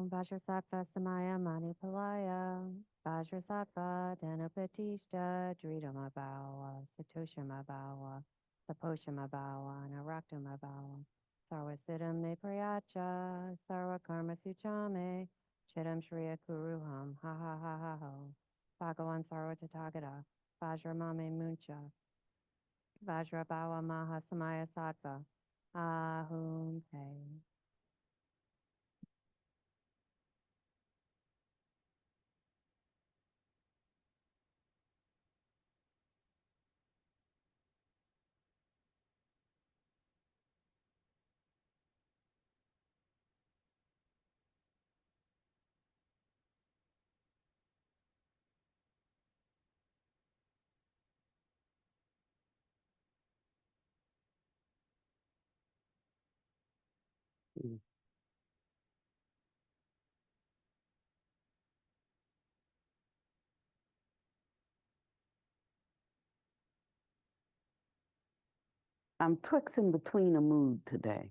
Vajrasattva Samaya Manipalaya, Vajrasattva Dhanapatishta, Dridama Bhawa, Satoshama Bhawa, Saposhama Bhawa, Naraktama Bhawa, Sarvasiddham Me Prayacha, Sarva Karma Suchame, Chidam Shriya Kuruham, Ha Ha Ha Ha Ho, Bhagavan Sarva Tathagata, Vajramame Muncha, Vajra Bhawa Maha Samaya Sattva, Ahum Te. Mm. I'm twixting between a mood today.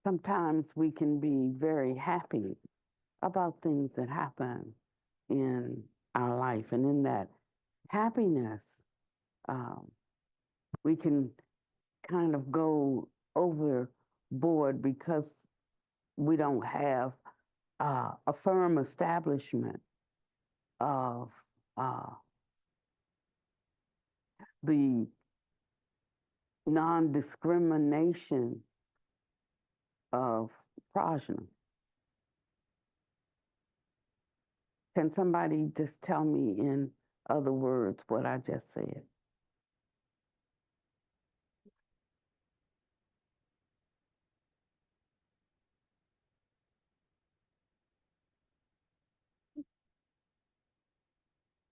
Sometimes we can be very happy about things that happen in our life, and in that happiness, um, we can kind of go overboard because we don't have a firm establishment of uh, the non-discrimination of prajna. Can somebody just tell me in other words what I just said?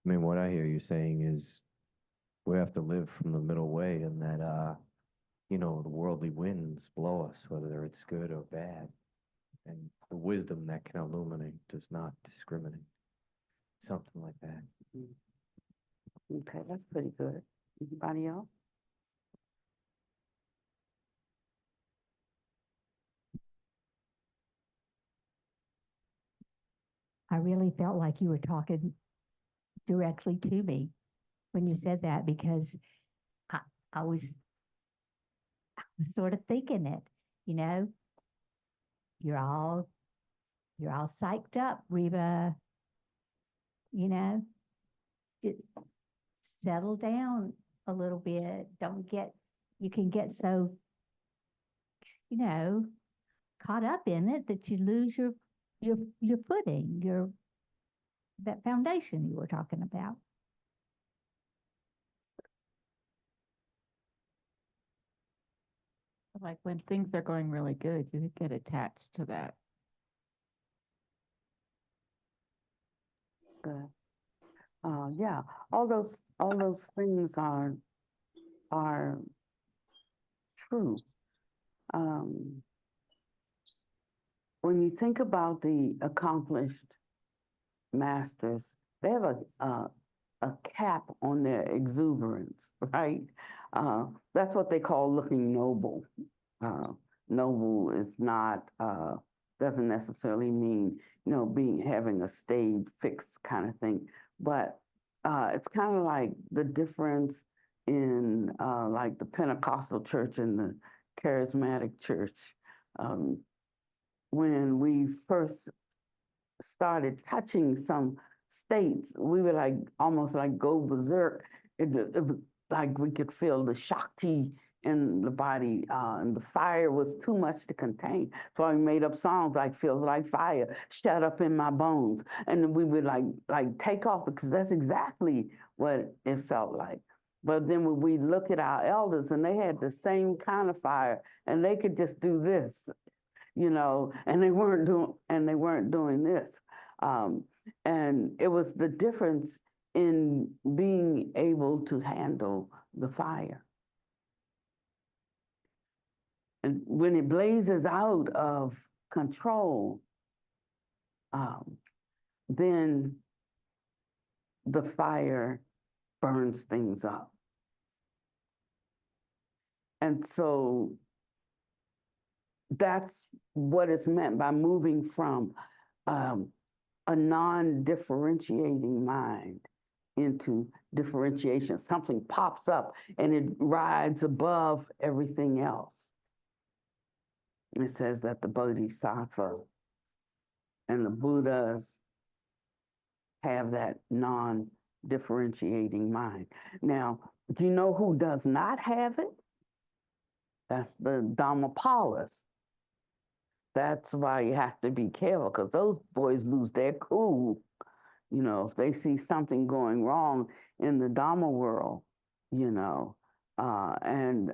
I mean, what I hear you saying is we have to live from the middle way, and that, the worldly winds blow us, whether it's good or bad. And the wisdom that can illuminate does not discriminate. Something like that. Mm. Okay, that's pretty good. Anybody else? I really felt like you were talking directly to me when you said that because I, I was sort of thinking it, you know, you're all you're all psyched up, Reba, you know, just settle down a little bit. Don't get you can get so, you know, caught up in it that you lose your footing, your that foundation you were talking about. Like when things are going really good, you get attached to that. Good. Yeah, all those things are true. Um, when you think about the accomplished masters, they have a cap on their exuberance, right? That's what they call looking noble. Uh, Noble is not doesn't necessarily mean being having a staid fixed kind of thing, but it's kind of like the difference in like the Pentecostal church and the charismatic church. Um, when we first started touching some states, we would like almost like go berserk. It was like we could feel the Shakti in the body, and the fire was too much to contain. So I made up songs like "Feels Like Fire," "Shut Up in My Bones," and then we would like take off because that's exactly what it felt like. But then when we look at our elders, and they had the same kind of fire, and they could just do this, and they weren't doing this. Um, and it was the difference in being able to handle the fire. And when it blazes out of control, um, then the fire burns things up. And so that's what is meant by moving from a non-differentiating mind into differentiation. Something pops up and it rides above everything else. It says that the Bodhisattva and the Buddhas have that non-differentiating mind. Now, do you know who does not have it? That's the Dhammapalas. That's why you have to be careful, because those boys lose their cool. You know, if they see something going wrong in the Dhamma world, you know, and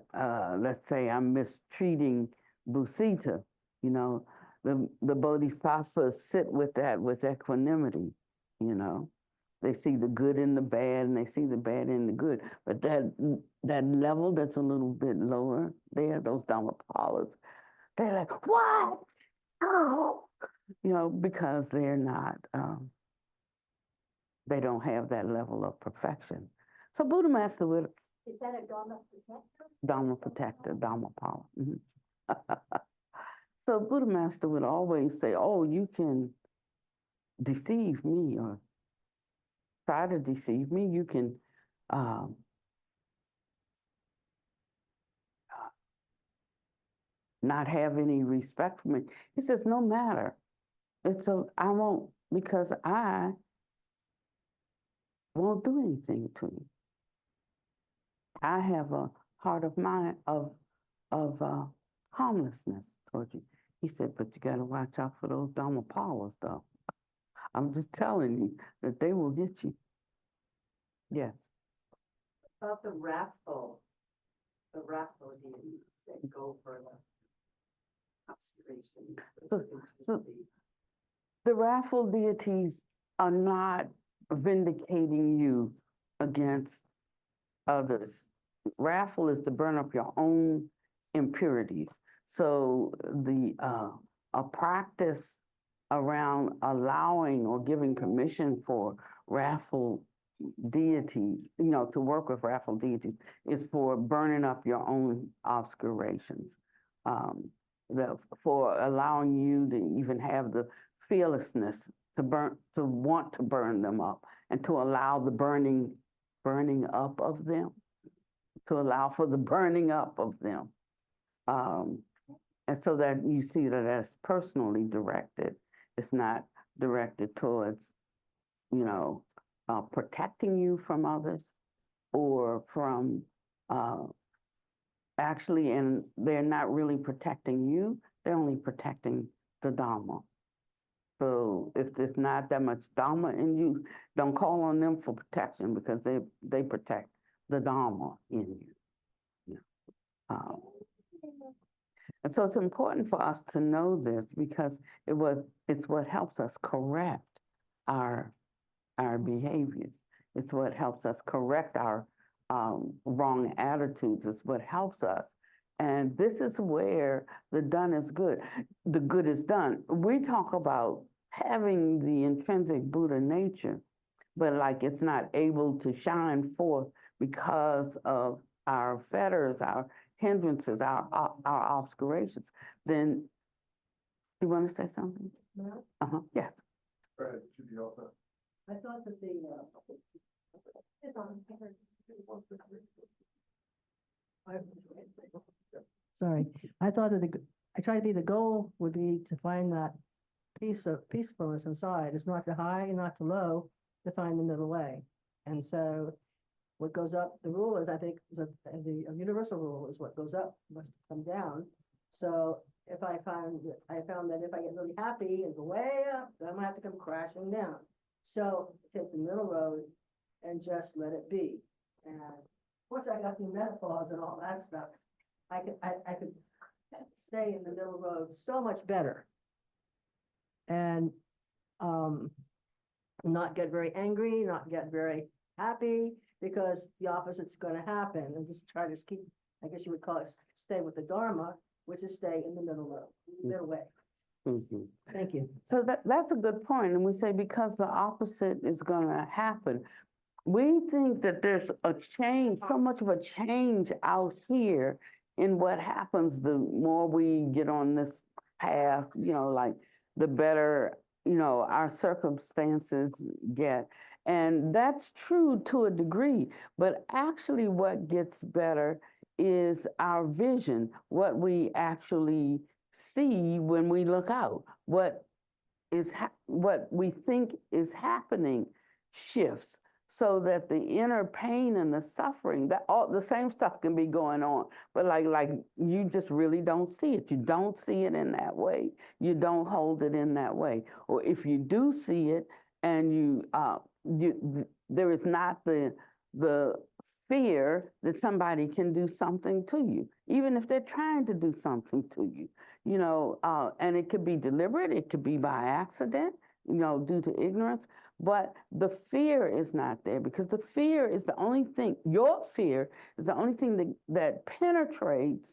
let's say I'm mistreating Busita, you know, the Bodhisattvas sit with that with equanimity, you know. They see the good in the bad and they see the bad in the good. But that level that's a little bit lower there, those Dhammapalas, they're like, what? Oh, you know, because they're not, they don't have that level of perfection. So Buddha Master would. Is that a Dharma protector? Dharma protector, Dharmapala. So Buddha Master would always say, oh, you can deceive me or try to deceive me. You can not have any respect for me. He says, no matter. I won't, because I won't do anything to you. I have a heart of mind of harmlessness towards you. He said, but you got to watch out for those Dhammapalas, though. I'm just telling you that they will get you. Yes. About the wrathful deities that go for the obscurations. So the wrathful deities are not vindicating you against others. Wrathful is to burn up your own impurities. So a practice around allowing or giving permission for wrathful deities, you know, to work with wrathful deities, is for burning up your own obscurations. For allowing you to even have the fearlessness to want to burn them up, and to allow the burning up of them, to allow for the burning up of them. And so that you see that that's personally directed. It's not directed towards, you know, protecting you from others or from actually, and they're not really protecting you, they're only protecting the Dharma. So if there's not that much Dharma in you, don't call on them for protection, because they protect the Dharma in you. And so it's important for us to know this, because it's what helps us correct our behaviors. It's what helps us correct our wrong attitudes. It's what helps us. And this is where the done is good. The good is done. We talk about having the intrinsic Buddha nature, but like it's not able to shine forth because of our fetters, our hindrances, our obscurations. Then, you want to say something? No? Yes. Go ahead, should be all set. I thought that sorry, I thought that I tried to be, the goal would be to find that peacefulness inside. It's not too high and not too low, to find the middle way. And so what goes up, the rule is, I think, the universal rule is what goes up must come down. So if I found that if I get really happy and go way up, then I'm gonna have to come crashing down. So take the middle road and just let it be. And of course, I got the metaphors and all that stuff. I could stay in the middle road so much better, and not get very angry, not get very happy, because the opposite's going to happen, and just try to keep, I guess you would call it, stay with the Dharma, which is stay in the middle road, middle way. Mm-hmm. Thank you. So that's a good point. And we say, because the opposite is going to happen. We think that there's a change, so much of a change out here in what happens the more we get on this path, like the better, our circumstances get. And that's true to a degree, but actually what gets better is our vision, what we actually see when we look out, what we think is happening shifts, so that the inner pain and the suffering, that all the same stuff can be going on, but like you just really don't see it. You don't see it in that way. You don't hold it in that way. Or if you do see it, and there is not the fear that somebody can do something to you, even if they're trying to do something to you. And it could be deliberate, it could be by accident, due to ignorance, but the fear is not there, because the fear is the only thing, your fear is the only thing that penetrates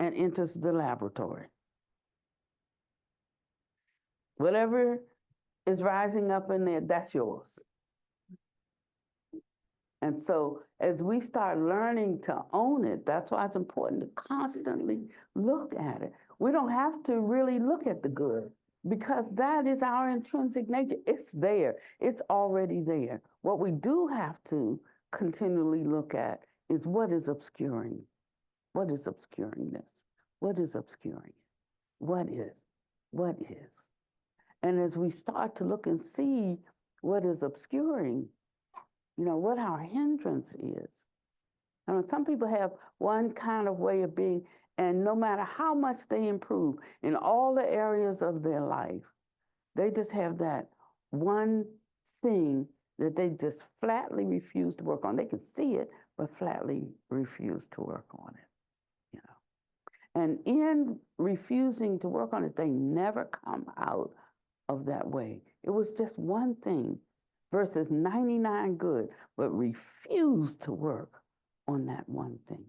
and enters the laboratory. Whatever is rising up in there, that's yours. And so as we start learning to own it, that's why it's important to constantly look at it. We don't have to really look at the good, because that is our intrinsic nature. It's there. It's already there. What we do have to continually look at is what is obscuring. What is obscuring this? What is obscuring it? What is? What is? And as we start to look and see what is obscuring, what our hindrance is. I mean, some people have one kind of way of being, and no matter how much they improve in all the areas of their life, they just have that one thing that they just flatly refuse to work on. They can see it, but flatly refuse to work on it, And in refusing to work on it, they never come out of that way. It was just one thing versus 99 good, but refuse to work on that one thing.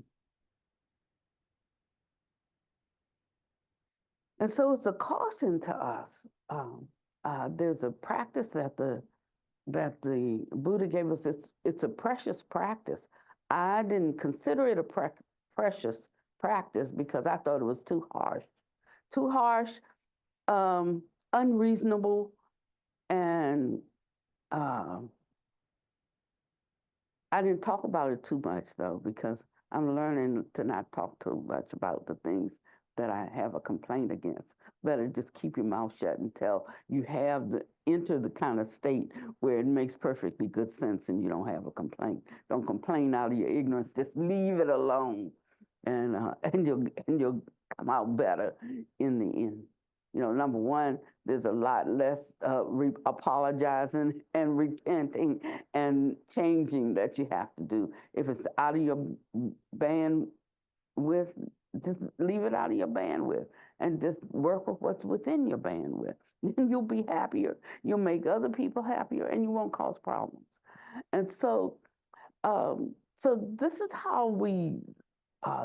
And so it's a caution to us. There's a practice that the Buddha gave us. It's a precious practice. I didn't consider it a precious practice because I thought it was too harsh, unreasonable, and I didn't talk about it too much, though, because I'm learning to not talk too much about the things that I have a complaint against. Better just keep your mouth shut until you have enter the kind of state where it makes perfectly good sense and you don't have a complaint. Don't complain out of your ignorance. Just leave it alone, and you'll come out better in the end. Number one, there's a lot less apologizing and repenting and changing that you have to do. If it's out of your bandwidth, just leave it out of your bandwidth and just work with what's within your bandwidth. Then you'll be happier. You'll make other people happier, and you won't cause problems. And so, this is how we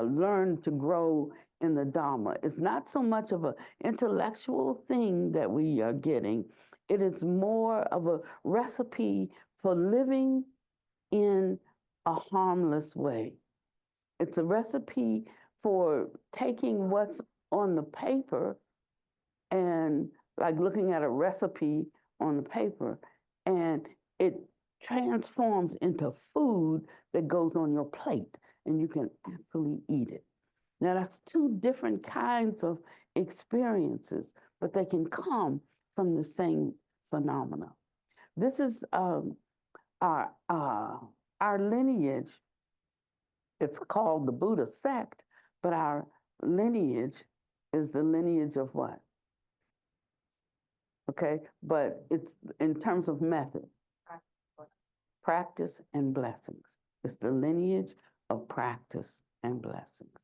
learn to grow in the Dharma. It's not so much of an intellectual thing that we are getting. It is more of a recipe for living in a harmless way. It's a recipe for taking what's on the paper and like looking at a recipe on the paper, and it transforms into food that goes on your plate and you can actually eat it. Now, that's two different kinds of experiences, but they can come from the same phenomena. This is our lineage. It's called the Buddha sect, but our lineage is the lineage of what? Okay, but it's in terms of method, practice and blessings. It's the lineage of practice and blessings.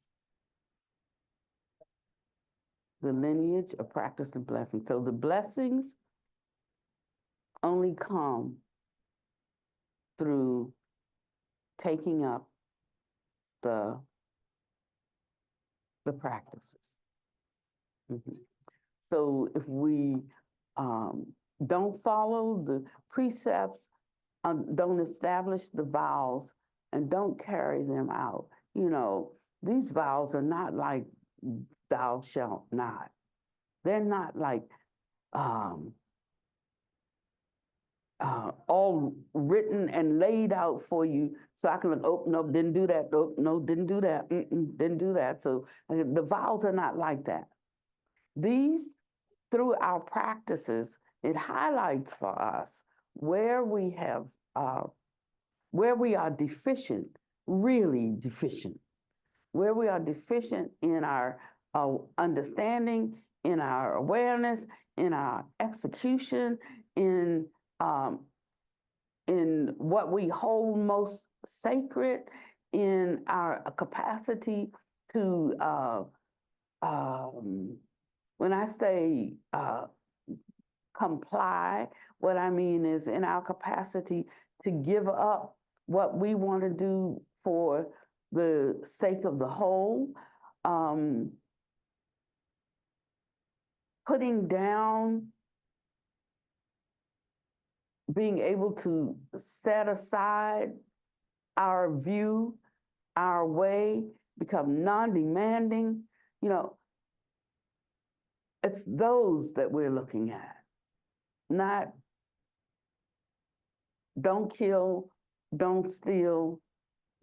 The lineage of practice and blessings. So the blessings only come through taking up the practices. Mm-hmm. So if we don't follow the precepts, don't establish the vows, and don't carry them out, These vows are not like thou shalt not. They're not like um, all written and laid out for you so I can look, oh, no, didn't do that. Oh, no, didn't do that. Didn't do that. So the vows are not like that. These, through our practices, it highlights for us where we have, where we are deficient, really deficient, where we are deficient in our understanding, in our awareness, in our execution, in um, in what we hold most sacred, in our capacity to, when I say comply, what I mean is in our capacity to give up what we want to do for the sake of the whole, um, putting down, being able to set aside our view, our way, become non-demanding. You know, it's those that we're looking at, not don't kill, don't steal,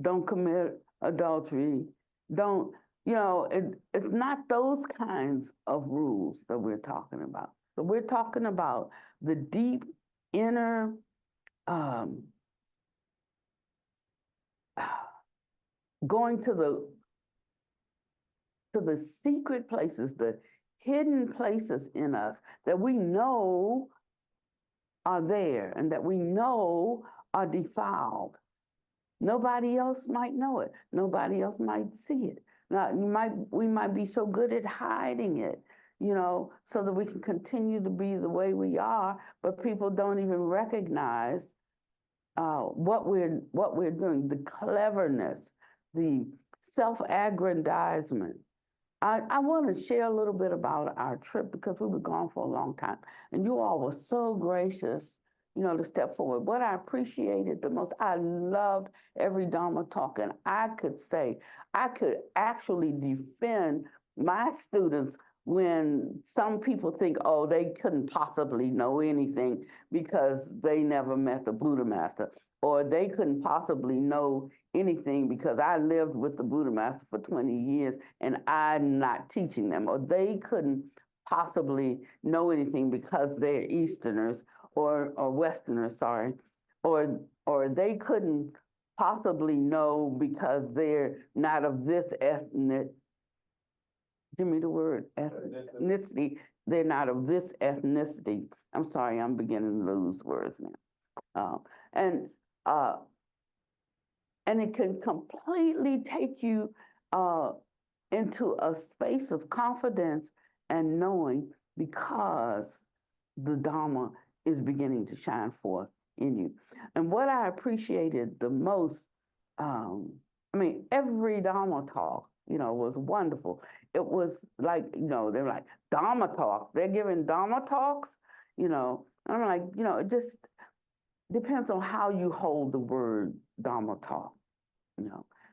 don't commit adultery, don't, it's not those kinds of rules that we're talking about. So we're talking about the deep inner um, going to the secret places, the hidden places in us that we know are there and that we know are defiled. Nobody else might know it. Nobody else might see it. Now, we might be so good at hiding it, so that we can continue to be the way we are, but people don't even recognize what we're doing, the cleverness, the self-aggrandizement. I want to share a little bit about our trip because we were gone for a long time, and you all were so gracious, to step forward. What I appreciated the most, I loved every Dharma talk, and I could actually defend my students when some people think, oh, they couldn't possibly know anything because they never met the Buddha Master, or they couldn't possibly know anything because I lived with the Buddha Master for 20 years and I'm not teaching them, or they couldn't possibly know anything because they're Easterners or Westerners, sorry, or they couldn't possibly know because they're not of this ethnic, give me the word, ethnicity, they're not of this ethnicity. I'm sorry, I'm beginning to lose words now. And uh, and it can completely take you into a space of confidence and knowing because the Dharma is beginning to shine forth in you. And what I appreciated the most, every Dharma talk, was wonderful. It was like, they're like, Dharma talk, they're giving Dharma talks, I'm like, it just depends on how you hold the word Dharma talk,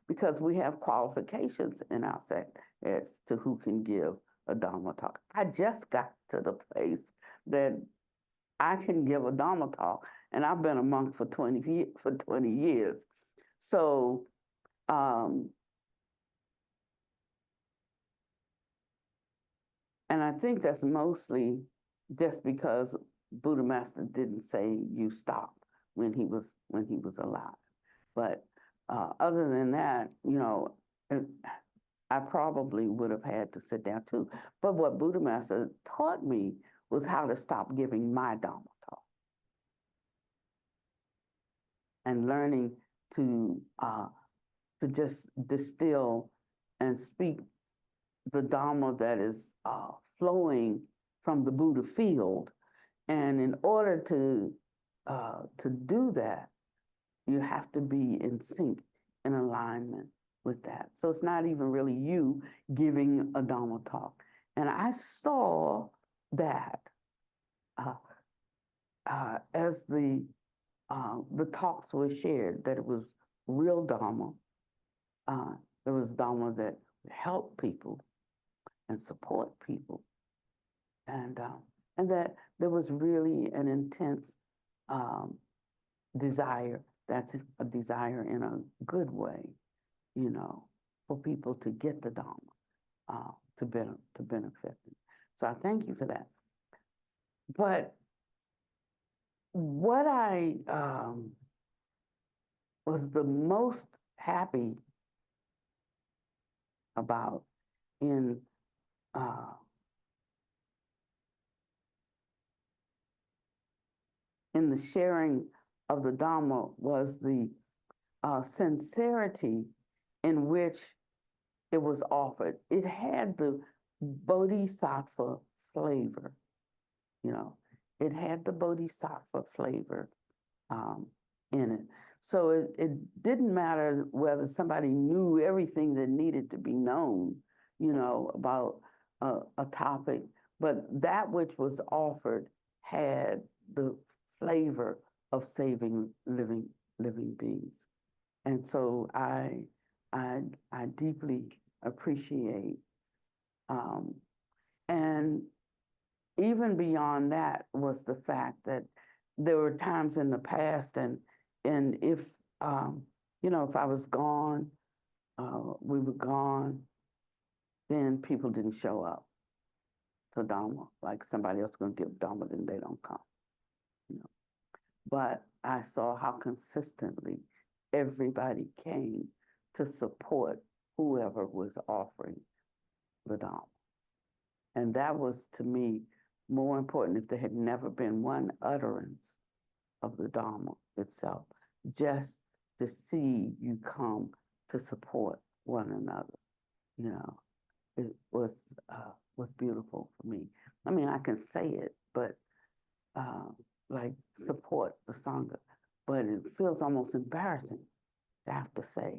because we have qualifications in our sect as to who can give a Dharma talk. I just got to the place that I can give a Dharma talk, and I've been a monk for 20 years. So, and I think that's mostly just because Buddha Master didn't say you stop when he was alive. But other than that, I probably would have had to sit down too. But what Buddha Master taught me was how to stop giving my Dharma talk and learning to just distill and speak the Dharma that is flowing from the Buddha field. And in order to do that, you have to be in sync, in alignment with that. So it's not even really you giving a Dharma talk. And I saw that as the talks were shared, that it was real Dharma, There was Dharma that would help people and support people, and that there was really an intense um, desire. That's a desire in a good way, you know, for people to get the Dharma, to benefit them. So I thank you for that. But what I was the most happy about in uh, in the sharing of the Dharma was the sincerity in which it was offered. It had the bodhisattva flavor, you know. It had the bodhisattva flavor um, in it. So it didn't matter whether somebody knew everything that needed to be known, you know, about a topic, but that which was offered had the flavor of saving living beings. And so I deeply appreciate, um, and even beyond that was the fact that there were times in the past, and if you know, if I was gone, we were gone, then people didn't show up to Dharma. Like somebody else going to give Dharma, then they don't come. You know, but I saw how consistently everybody came to support whoever was offering the Dharma. And that was, to me, more important. If there had never been one utterance of the Dharma itself, just to see you come to support one another, you know, it was beautiful for me. I mean, I can say it, but like support the Sangha, but it feels almost embarrassing to have to say,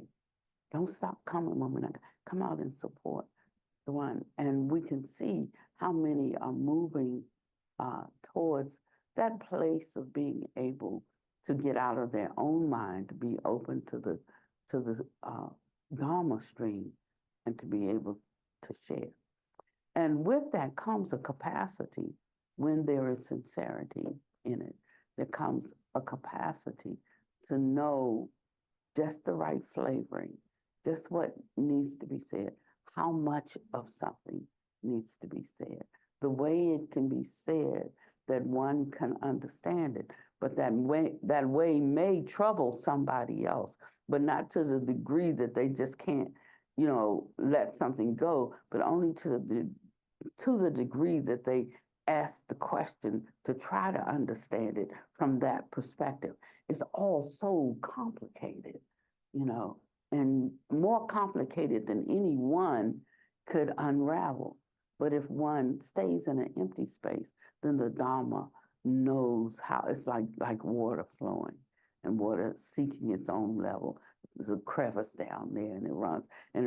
don't stop coming when we're not, come out and support the one. And we can see how many are moving towards that place of being able to get out of their own mind, to be open to the Dharma stream, and to be able to share. And with that comes a capacity. When there is sincerity in it, there comes a capacity to know just the right flavoring, just what needs to be said, how much of something needs to be said, the way it can be said that one can understand it. But that way may trouble somebody else, but not to the degree that they just can't, you know, let something go, but only to the degree that they ask the question to try to understand it from that perspective. It's all so complicated, you know, and more complicated than anyone could unravel. But if one stays in an empty space, then the Dharma knows how. It's like water flowing and water seeking its own level. There's a crevice down there, and it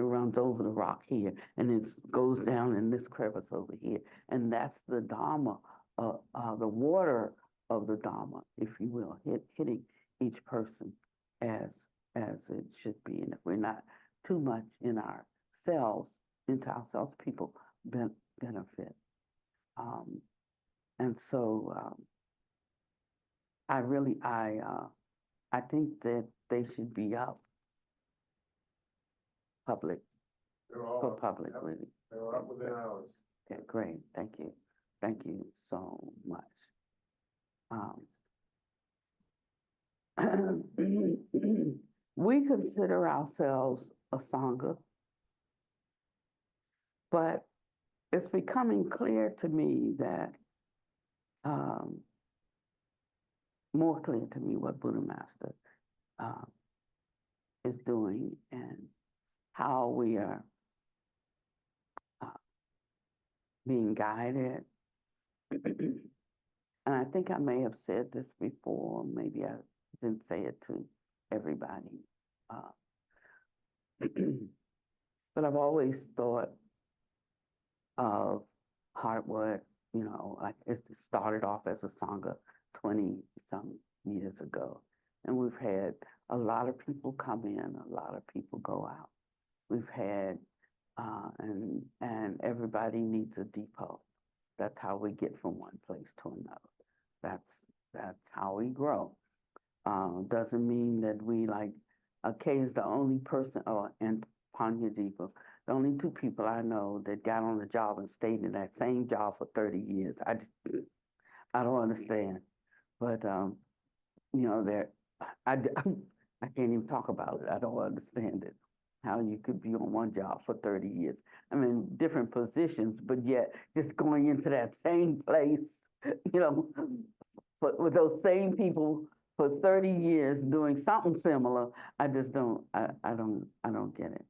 runs over the rock here, and it goes down in this crevice over here, and that's the Dharma, the water of the Dharma, if you will, hitting each person as it should be. And if we're not too much in ourselves, into ourselves, people benefit. And so I think that they should be up public They're all for up. public Yep. really. They were up within hours. Okay, great. Thank you. Thank you so much. We consider ourselves a Sangha, but it's becoming clear to me that, more clear to me what Buddha Master is doing and how we are uh, being guided. And I think I may have said this before, maybe I didn't say it to everybody. But I've always thought of Hardwood, you know, like it started off as a Sangha 20 some years ago. And we've had a lot of people come in, a lot of people go out. we've had, and everybody needs a depot. That's how we get from one place to another. That's how we grow. Doesn't mean that we like. Kay is the only person, and Panya Deepa, the only two people I know that got on the job and stayed in that same job for 30 years. I don't understand. But there, I can't even talk about it. I don't understand it. How you could be on one job for 30 years. I mean, different positions, but yet just going into that same place, you know, but with those same people for 30 years doing something similar. I just don't. I don't get it.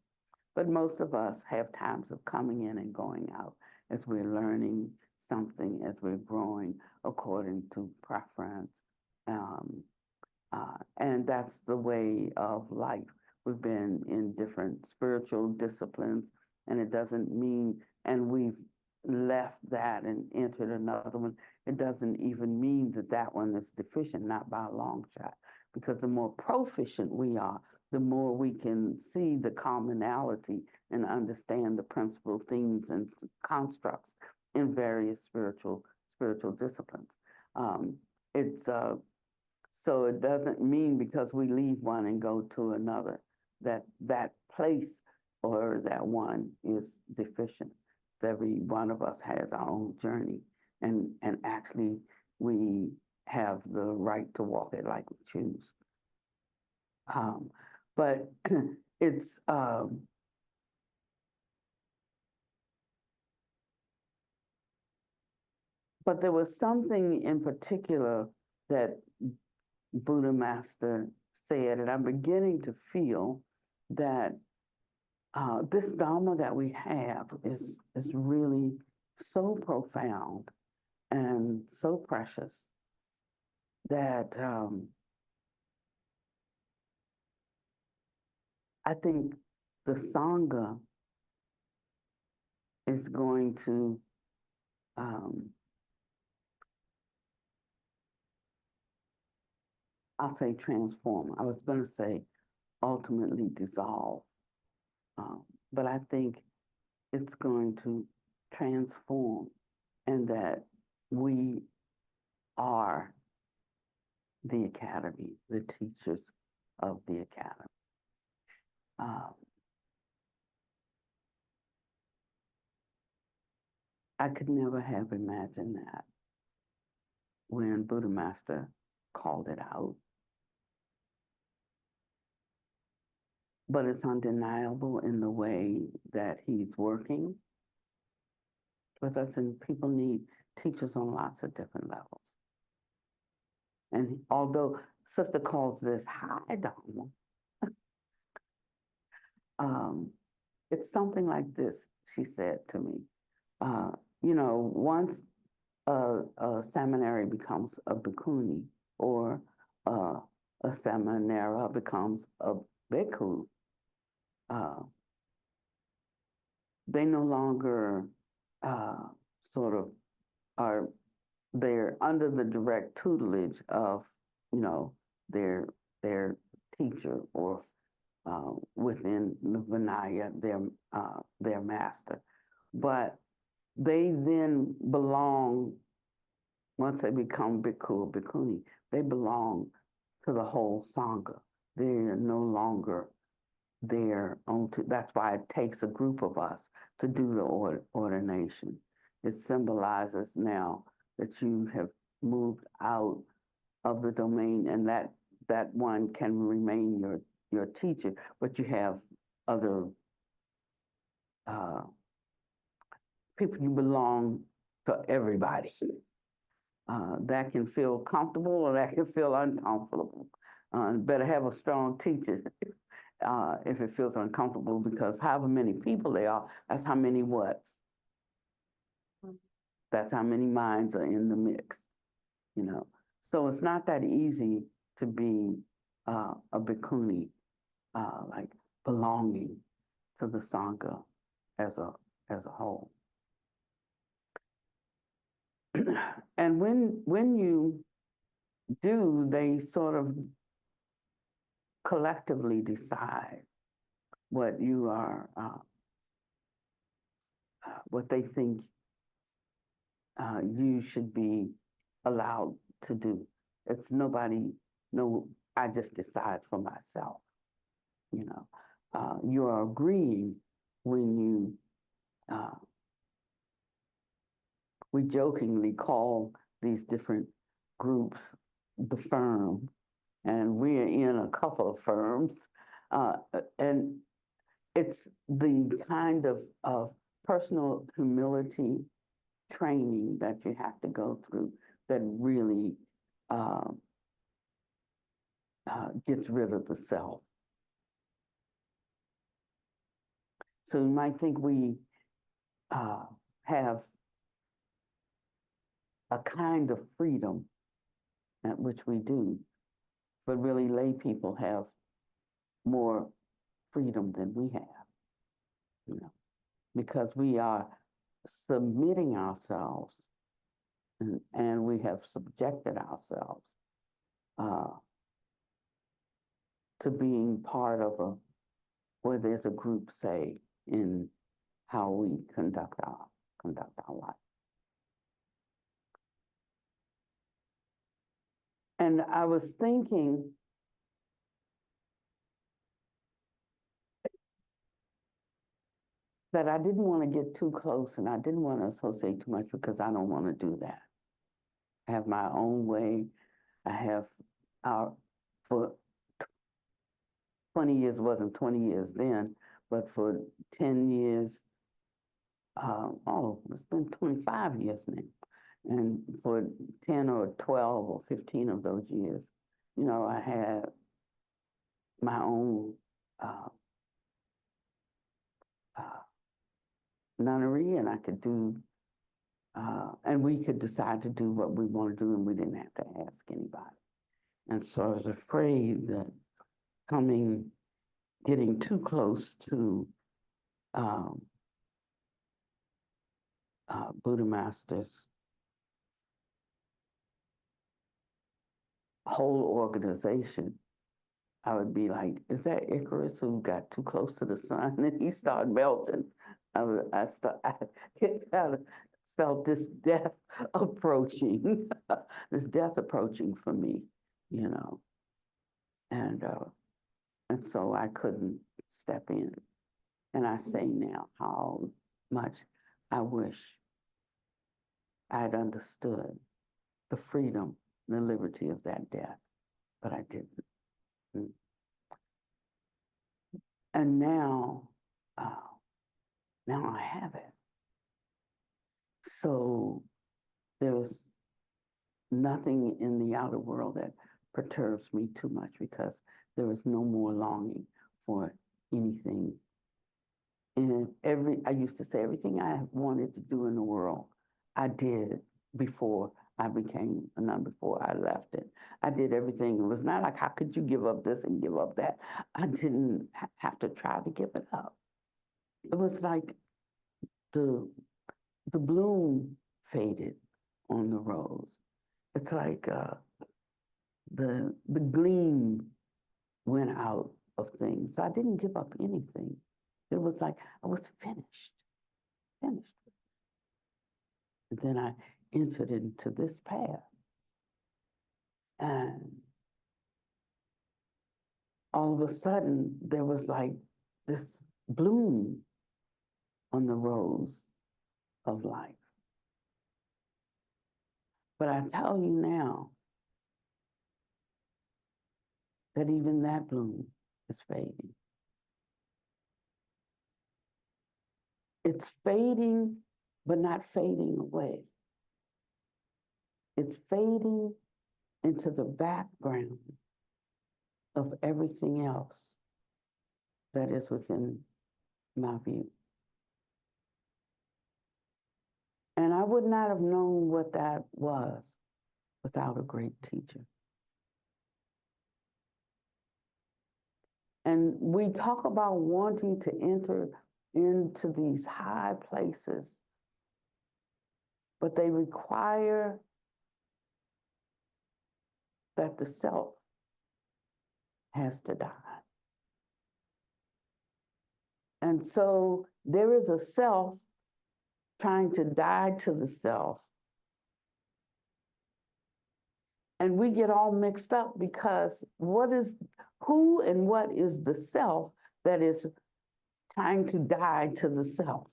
But most of us have times of coming in and going out as we're learning something, as we're growing according to preference. Um, and that's the way of life. We've been in different spiritual disciplines, and it doesn't mean, and we've left that and entered another one. It doesn't even mean that that one is deficient, not by a long shot, because the more proficient we are, the more we can see the commonality and understand the principal themes and constructs in various spiritual disciplines. It's So it doesn't mean because we leave one and go to another that that place or that one is deficient. Every one of us has our own journey, and actually we have the right to walk it like we choose. But it's but there was something in particular that Buddha Master said, and I'm beginning to feel that this dharma that we have is really so profound and so precious that I think the sangha is going to I'll say transform. I was going to say ultimately dissolve, but I think it's going to transform, and that we are the academy, the teachers of the academy. I could never have imagined that when Buddha Master called it out. But it's undeniable in the way that he's working with us, and people need teachers on lots of different levels. And although Sister calls this high dharma, it's something like this, she said to me. Once a seminary becomes a bhikkhuni, or a seminara becomes a bhikkhu, they no longer sort of are, they're under the direct tutelage of, their teacher, or within the Vinaya, their master. But they then belong, once they become bhikkhu or bhikkhuni, they belong to the whole sangha. They are no longer their own. That's why it takes a group of us to do the ordination. It symbolizes now that you have moved out of the domain, and that one can remain your teacher, but you have other people. You belong to everybody. That can feel comfortable, or that can feel uncomfortable. Better have a strong teacher if it feels uncomfortable, because however many people there are, that's how many whats. That's how many minds are in the mix, So it's not that easy to be a bhikkhuni, like belonging to the sangha as a whole. And when you do, they sort of collectively decide what you are, what they think you should be allowed to do. It's nobody, no, I just decide for myself, you know. You are agreeing when you, we jokingly call these different groups the firm, and we're in a couple of firms, and it's the kind of personal humility training that you have to go through that really gets rid of the self. So you might think we have a kind of freedom, at which we do, but really lay people have more freedom than we have, you know, because we are submitting ourselves and we have subjected ourselves to being part of where there's a group, say, in how we conduct our life. And I was thinking that I didn't want to get too close and I didn't want to associate too much because I don't want to do that. I have my own way. I have for 20 years, wasn't 20 years then, but for 10 years, it's been 25 years now. And for 10 or 12 or 15 of those years, you know, I had my own nunnery, and I could do, and we could decide to do what we want to do, and we didn't have to ask anybody. And so I was afraid that getting too close to Buddha Master's whole organization, I would be like, is that Icarus who got too close to the sun and he started melting? I kind of felt this death approaching, this death approaching for me, you know, and so I couldn't step in. And I say now how much I wish I'd understood the freedom, the liberty of that death, but I didn't. And now I have it. So there's nothing in the outer world that perturbs me too much because there is no more longing for anything. And I used to say everything I wanted to do in the world, I did before I became a nun, before I left it. I did everything. It was not like, how could you give up this and give up that? I didn't have to try to give it up. It was like the bloom faded on the rose. It's like the gleam went out of things. So I didn't give up anything. It was like I was finished. And then I entered into this path. And all of a sudden, there was like this bloom on the rose of life. But I tell you now that even that bloom is fading. It's fading, but not fading away. It's fading into the background of everything else that is within my view. And I would not have known what that was without a great teacher. And we talk about wanting to enter into these high places, but they require that the self has to die. And so there is a self trying to die to the self. And we get all mixed up because who and what is the self that is trying to die to the self?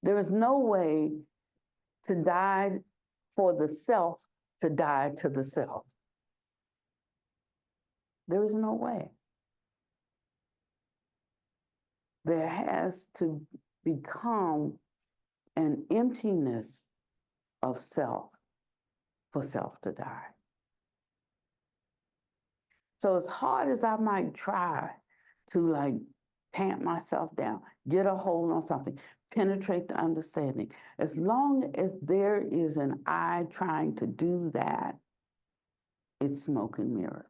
There is no way to die for the self to die to the self. There is no way. There has to become an emptiness of self for self to die. So as hard as I might try to like tamp myself down, get a hold on something, penetrate the understanding, as long as there is an I trying to do that, it's smoke and mirrors.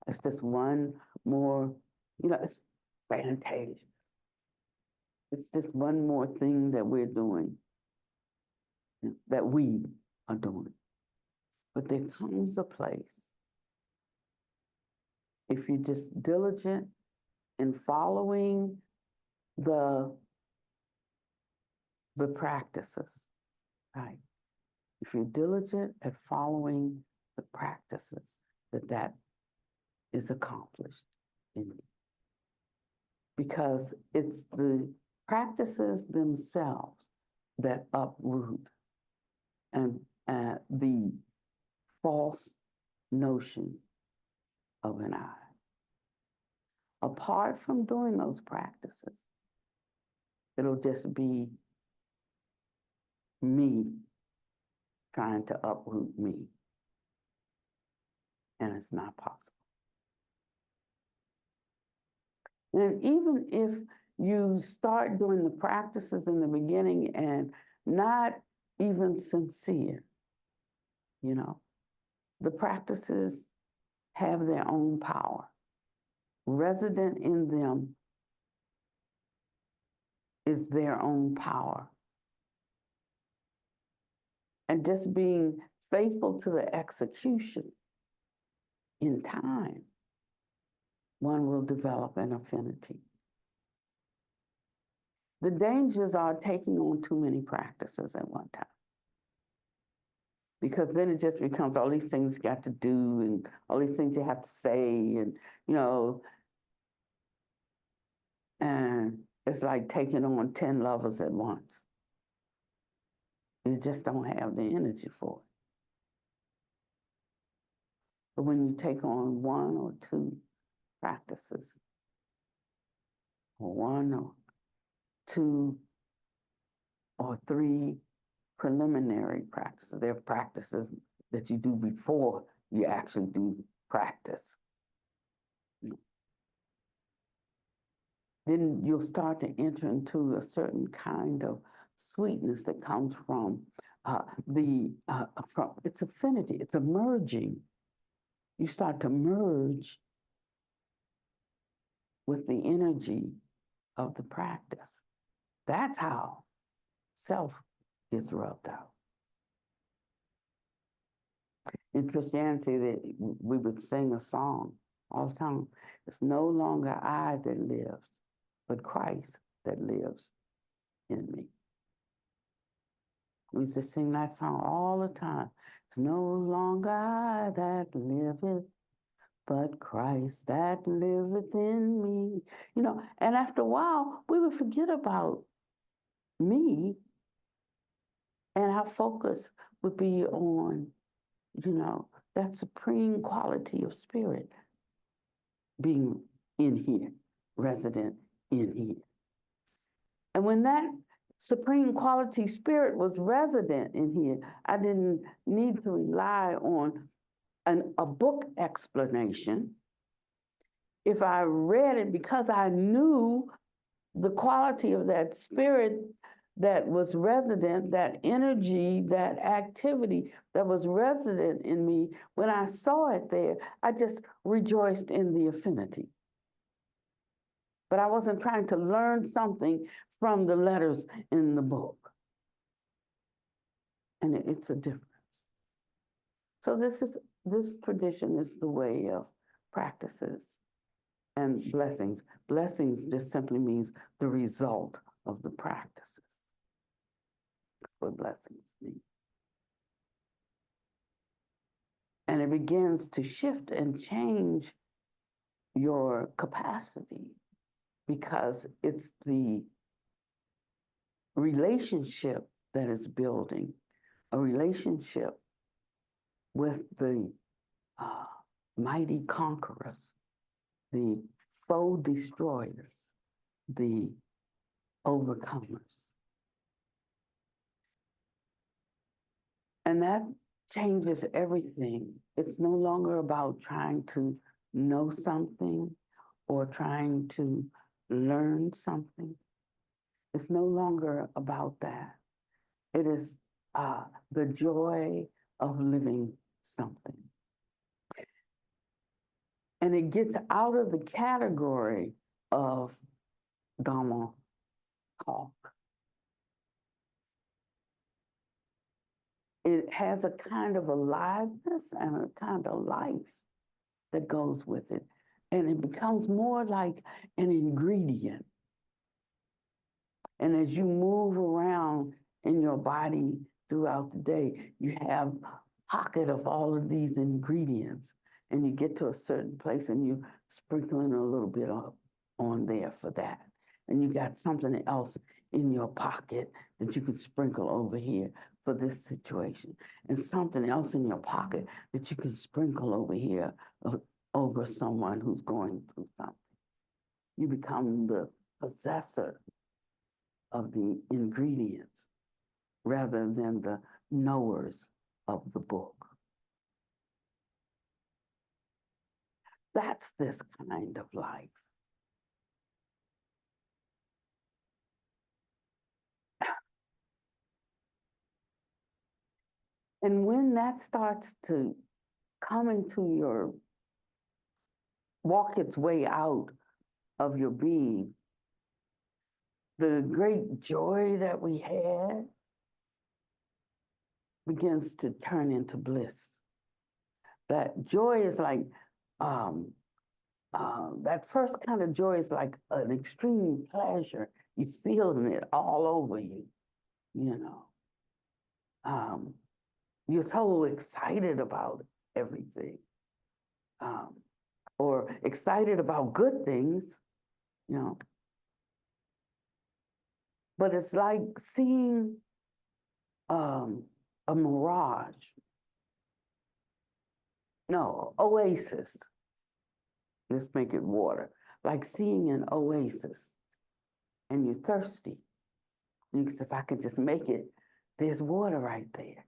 It's just one more, it's fantasia. It's just one more thing that we're doing, that we are doing. But there comes a place, if you're just diligent in following the practices, right? If you're diligent at following the practices, that is accomplished in you. Because it's the practices themselves that uproot and the false notion of an I. Apart from doing those practices, it'll just be me trying to uproot me. And it's not possible. And even if you start doing the practices in the beginning and not even sincere, the practices have their own power. Resident in them is their own power. And just being faithful to the execution, in time, one will develop an affinity. The dangers are taking on too many practices at one time. Because then it just becomes all these things you got to do and all these things you have to say and, and it's like taking on 10 lovers at once. You just don't have the energy for it. But when you take on one or two practices, or one or two or three preliminary practices, they're practices that you do before you actually do practice. Then you'll start to enter into a certain kind of sweetness that comes from it's affinity, it's a merging. You start to merge with the energy of the practice. That's how self is rubbed out. In Christianity, we would sing a song all the time. It's no longer I that lives, but Christ that lives in me. We used to sing that song all the time. It's no longer I that liveth, but Christ that liveth in me. And after a while, we would forget about me, and our focus would be on, that supreme quality of spirit being in here, resident in here. And when that supreme quality spirit was resident in here, I didn't need to rely on a book explanation. If I read it, because I knew the quality of that spirit that was resident, that energy, that activity that was resident in me, when I saw it there, I just rejoiced in the affinity. But I wasn't trying to learn something from the letters in the book. And it's a difference. So this tradition is the way of practices and blessings. Blessings just simply means the result of the practices. That's what blessings mean. And it begins to shift and change your capacity because it's the relationship that is building, a relationship with the mighty conquerors, the foe destroyers, the overcomers. And that changes everything. It's no longer about trying to know something or trying to learn something. It's no longer about that. It is the joy of living something. And it gets out of the category of dharma talk. It has a kind of aliveness and a kind of life that goes with it. And it becomes more like an ingredient. And as you move around in your body throughout the day, you have a pocket of all of these ingredients. And you get to a certain place and you sprinkle in a little bit on there for that. And you got something else in your pocket that you could sprinkle over here for this situation. And something else in your pocket that you can sprinkle over here over someone who's going through something. You become the possessor of the ingredients rather than the knowers of the book. That's this kind of life. And when that starts to come into your, walk its way out of your being, the great joy that we had begins to turn into bliss. That joy is like, that first kind of joy is like an extreme pleasure. You're feeling it all over you, you know. You're so excited about everything, or excited about good things, you know. But it's like seeing a mirage. No, oasis. Let's make it water. Like seeing an oasis and you're thirsty. You can say, if I could just make it, there's water right there.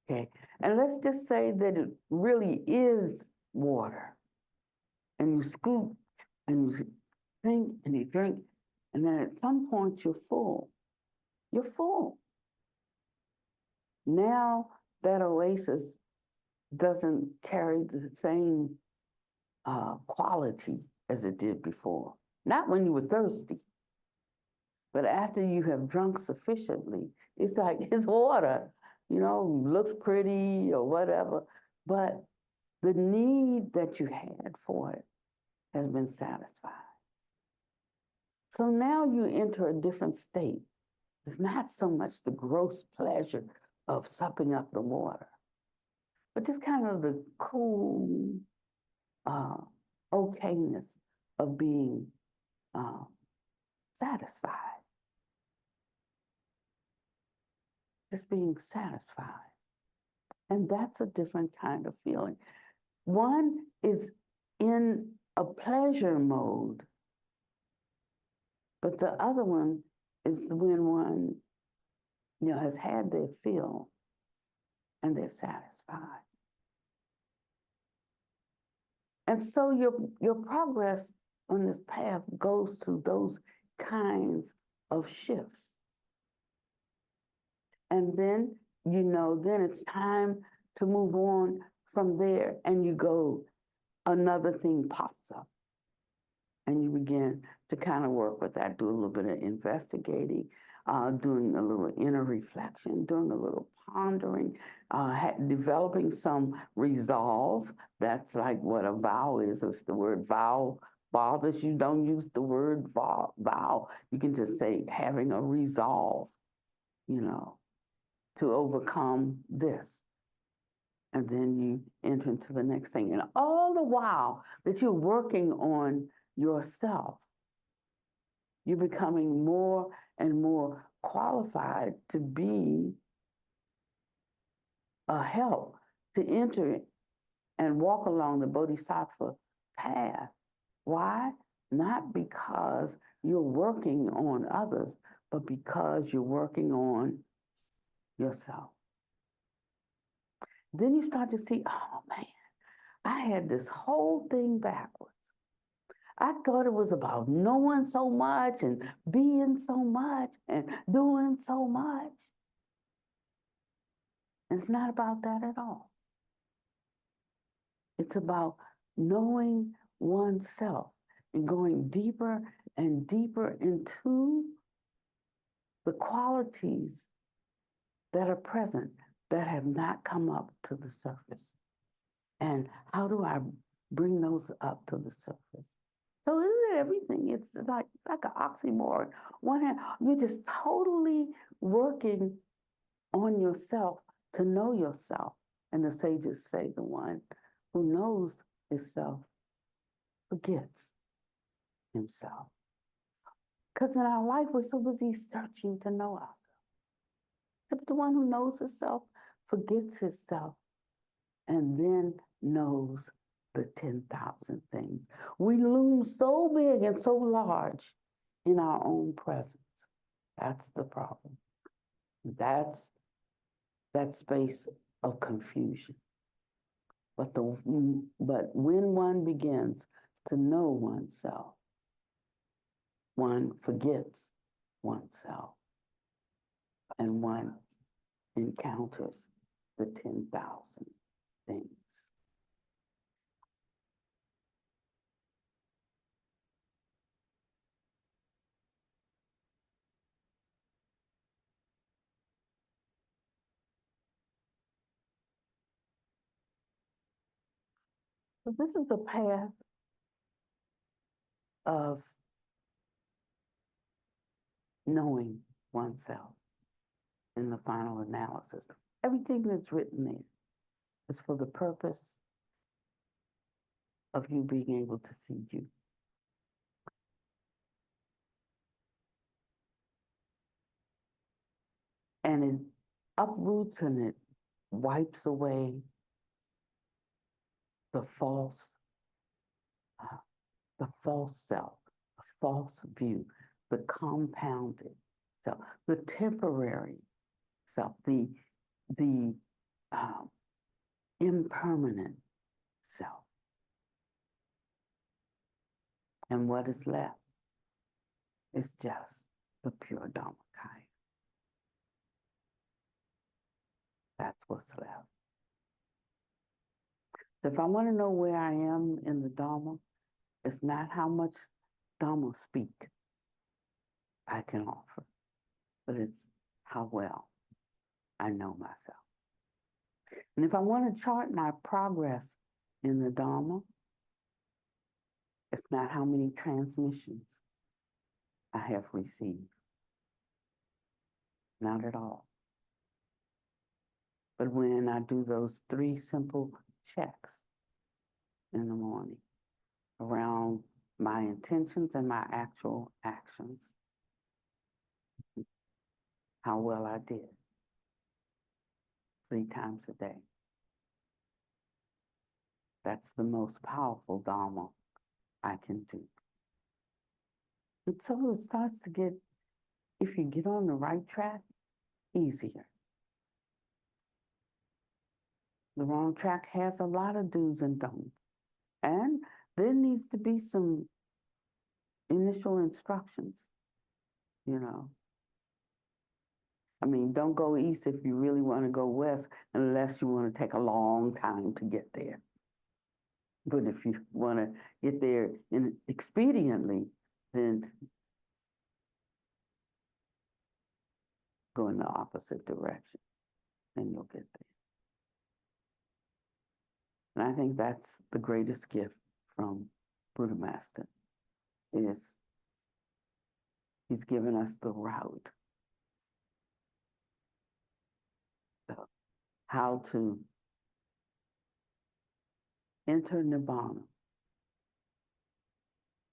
Okay, and let's just say that it really is water. And you scoop and you drink and you drink, and then at some point you're full. You're full. Now that oasis doesn't carry the same quality as it did before. Not when you were thirsty, but after you have drunk sufficiently, it's like it's water, you know, looks pretty or whatever, but the need that you had for it has been satisfied. So now you enter a different state. It's not so much the gross pleasure of supping up the water, but just kind of the cool okayness of being satisfied. Just being satisfied. And that's a different kind of feeling. One is in a pleasure mode, but the other one is when one, you know, has had their fill and they're satisfied. And so your progress on this path goes through those kinds of shifts. And then, you know, then it's time to move on from there, and you go, another thing pops up. And you begin to kind of work with that, do a little bit of investigating. doing a little inner reflection, doing a little pondering, developing some resolve. That's like what a vow is. If the word vow bothers you, don't use the word vow. You can just say having a resolve, you know, to overcome this. And then you enter into the next thing. And all the while that you're working on yourself, you're becoming more and more qualified to be a help, to enter and walk along the bodhisattva path. Why? Not because you're working on others, but because you're working on yourself. Then you start to see, oh man, I had this whole thing backwards. I thought it was about knowing so much and being so much and doing so much. It's not about that at all. It's about knowing oneself and going deeper and deeper into the qualities that are present that have not come up to the surface. And how do I bring those up to the surface? So isn't it everything? It's like an oxymoron. One hand, you're just totally working on yourself to know yourself. And the sages say the one who knows himself forgets himself. Because in our life, we're so busy searching to know ourselves. Except the one who knows himself forgets himself and then knows the 10,000 things. We loom so big and so large in our own presence. That's the problem. That's that space of confusion. But when one begins to know oneself, one forgets oneself, and one encounters the 10,000 things. So this is a path of knowing oneself in the final analysis. Everything that's written there is for the purpose of you being able to see you. And it uproots and it wipes away the false self, the false view, the compounded self, the temporary self, the impermanent self. And what is left is just the pure Dharmakaya. That's what's left. So if I want to know where I am in the Dharma, it's not how much Dharma speak I can offer, but it's how well I know myself. And if I want to chart my progress in the Dharma, it's not how many transmissions I have received. Not at all. But when I do those 3 simple checks in the morning around my intentions and my actual actions, how well I did 3 times a day. That's the most powerful Dharma I can do. And so it starts to get, if you get on the right track, easier. The wrong track has a lot of do's and don'ts. And there needs to be some initial instructions, you know. I mean, don't go east if you really want to go west unless you want to take a long time to get there. But if you want to get there expediently, then go in the opposite direction, and you'll get there. And I think that's the greatest gift from Buddha Master is he's given us the route, how to enter Nibbana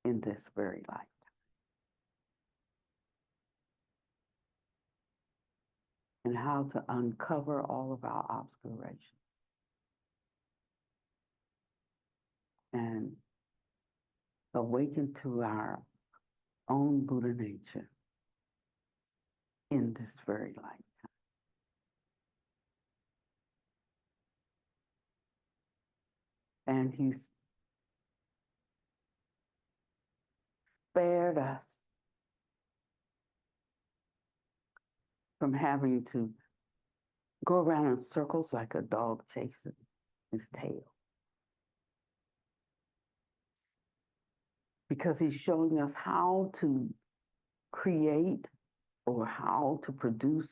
in this very life. And how to uncover all of our obscurations and awaken to our own Buddha nature in this very life. And he's spared us from having to go around in circles like a dog chasing his tail. Because he's showing us how to create or how to produce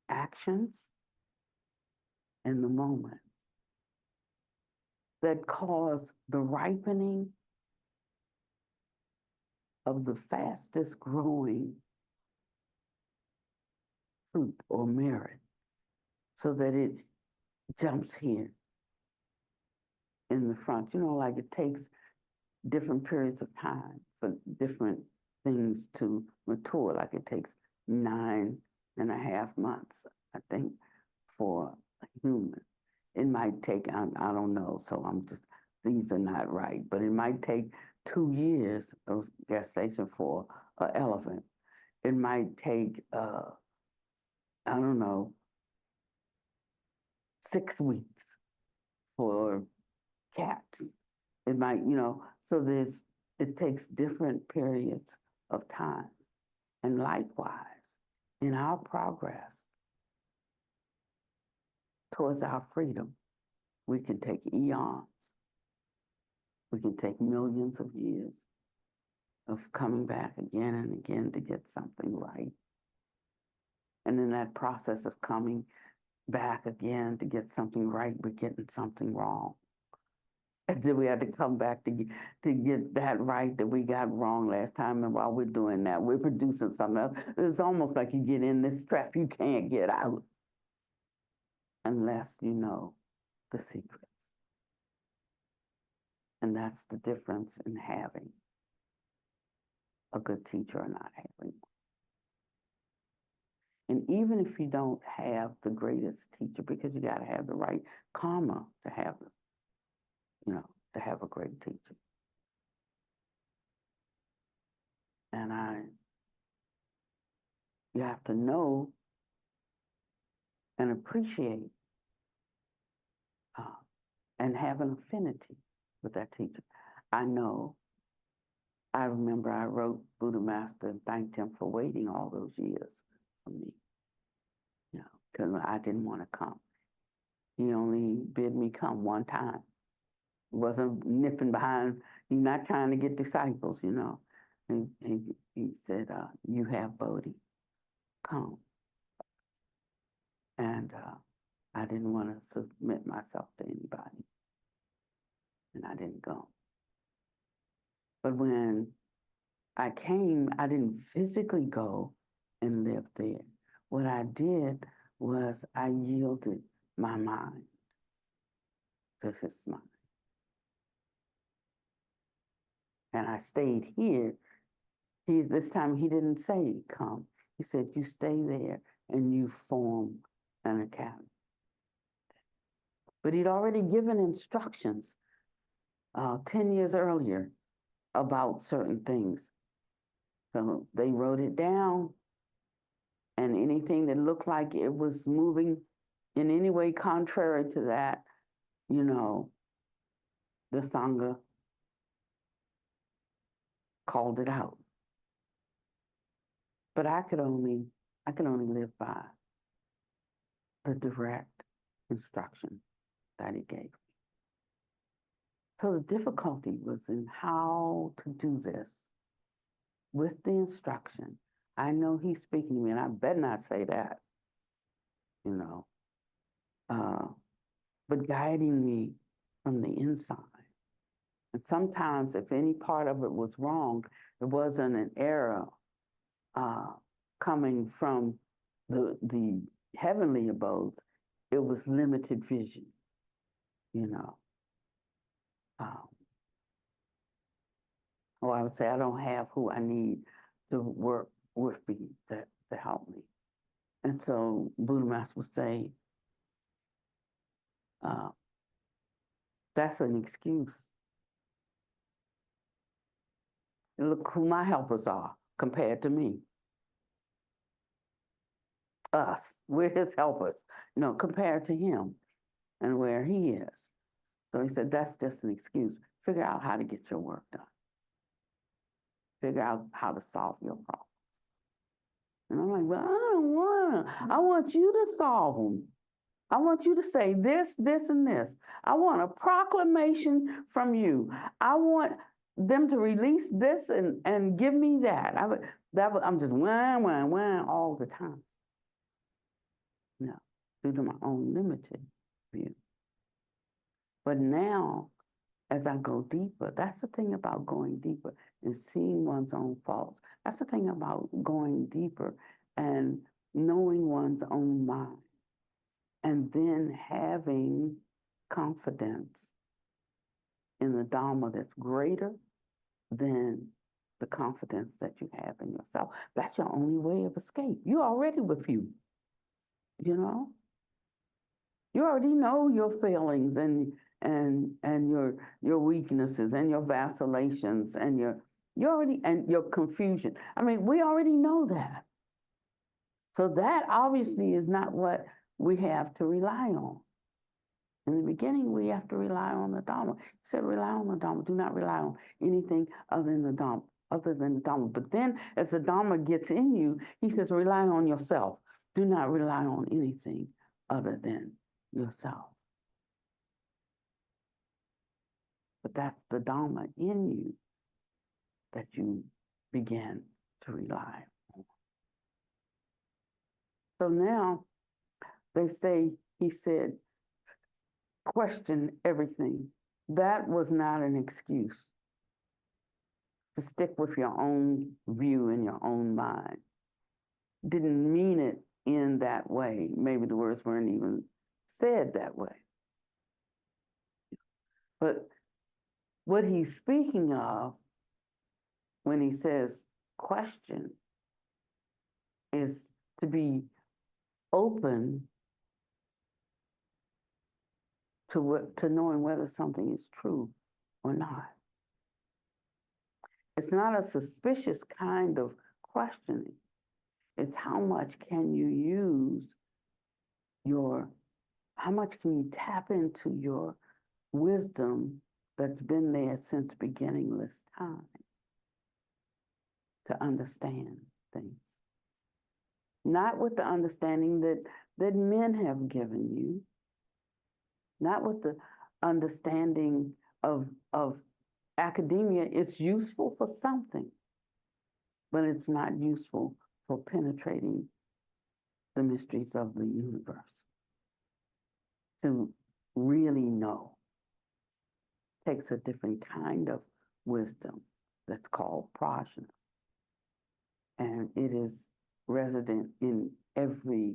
actions in the moment that cause the ripening of the fastest growing fruit or merit so that it jumps here in the front. You know, like it takes different periods of time for different things to mature. Like it takes 9.5 months, I think, for a human. It might take, I don't know, so these are not right, but it might take 2 years of gestation for an elephant. It might take, I don't know, 6 weeks for cats. It might, so it takes different periods of time. And likewise, in our progress towards our freedom, we can take eons. We can take millions of years of coming back again and again to get something right. And in that process of coming back again to get something right, we're getting something wrong. And then we had to come back to get that right that we got wrong last time. And while we're doing that, we're producing something else. It's almost like you get in this trap you can't get out unless you know the secrets. And that's the difference in having a good teacher or not having one. And even if you don't have the greatest teacher, because you got to have the right karma to have, to have a great teacher. And you have to know and appreciate and have an affinity with that teacher. I remember I wrote Buddha Master and thanked him for waiting all those years for me, because I didn't want to come. He only bid me come one time. He wasn't nipping behind, he's not trying to get disciples, He said, you have Bodhi, come. And I didn't want to submit myself to anybody. And I didn't go. But when I came, I didn't physically go and live there. What I did was I yielded my mind to his mind. And I stayed here. This time he didn't say come. He said, you stay there and you form an academy. But he'd already given instructions 10 years earlier about certain things. So they wrote it down, and anything that looked like it was moving in any way contrary to that, the Sangha called it out. But I could only live by the direct instruction that he gave me. So the difficulty was in how to do this with the instruction I know he's speaking to me, and I better not say that, you know. But guiding me from the inside. And sometimes, if any part of it was wrong, it wasn't an error uh, coming from the heavenly abodes. It was limited vision, you know. Or I would say I don't have who I need to work with me to help me. And so Buddha Master would say, uh, that's an excuse. And look who my helpers are compared to me. Us, we're his helpers, you know, compared to him and where he is. So he said, that's just an excuse. Figure out how to get your work done. Figure out how to solve your problem. And I'm like, well, I don't want to. I want you to solve them. I want you to say this, this, and this. I want a proclamation from you. I want them to release this and give me that. I'm just whine all the time. No, due to my own limited view. But now, as I go deeper, that's the thing about going deeper and seeing one's own faults. That's the thing about going deeper and knowing one's own mind. And then having confidence in the Dharma that's greater than the confidence that you have in yourself. That's your only way of escape. You're already with you, you know? You already know your failings and your weaknesses and your vacillations and your confusion. I mean, we already know that. So that obviously is not what we have to rely on. In the beginning, we have to rely on the Dharma. He said, rely on the Dharma. Do not rely on anything other than the Dharma. But then, as the Dharma gets in you, he says, rely on yourself. Do not rely on anything other than yourself. But that's the Dharma in you that you begin to rely on. So now, they say, he said, question everything. That was not an excuse to stick with your own view in your own mind. Didn't mean it in that way. Maybe the words weren't even said that way. But what he's speaking of when he says question is to be open to knowing whether something is true or not. It's not a suspicious kind of questioning. It's how much can you use how much can you tap into your wisdom that's been there since beginningless time to understand things. Not with the understanding that men have given you, not with the understanding of academia. It's useful for something, but it's not useful for penetrating the mysteries of the universe. To really know takes a different kind of wisdom that's called prajna. And it is resident in every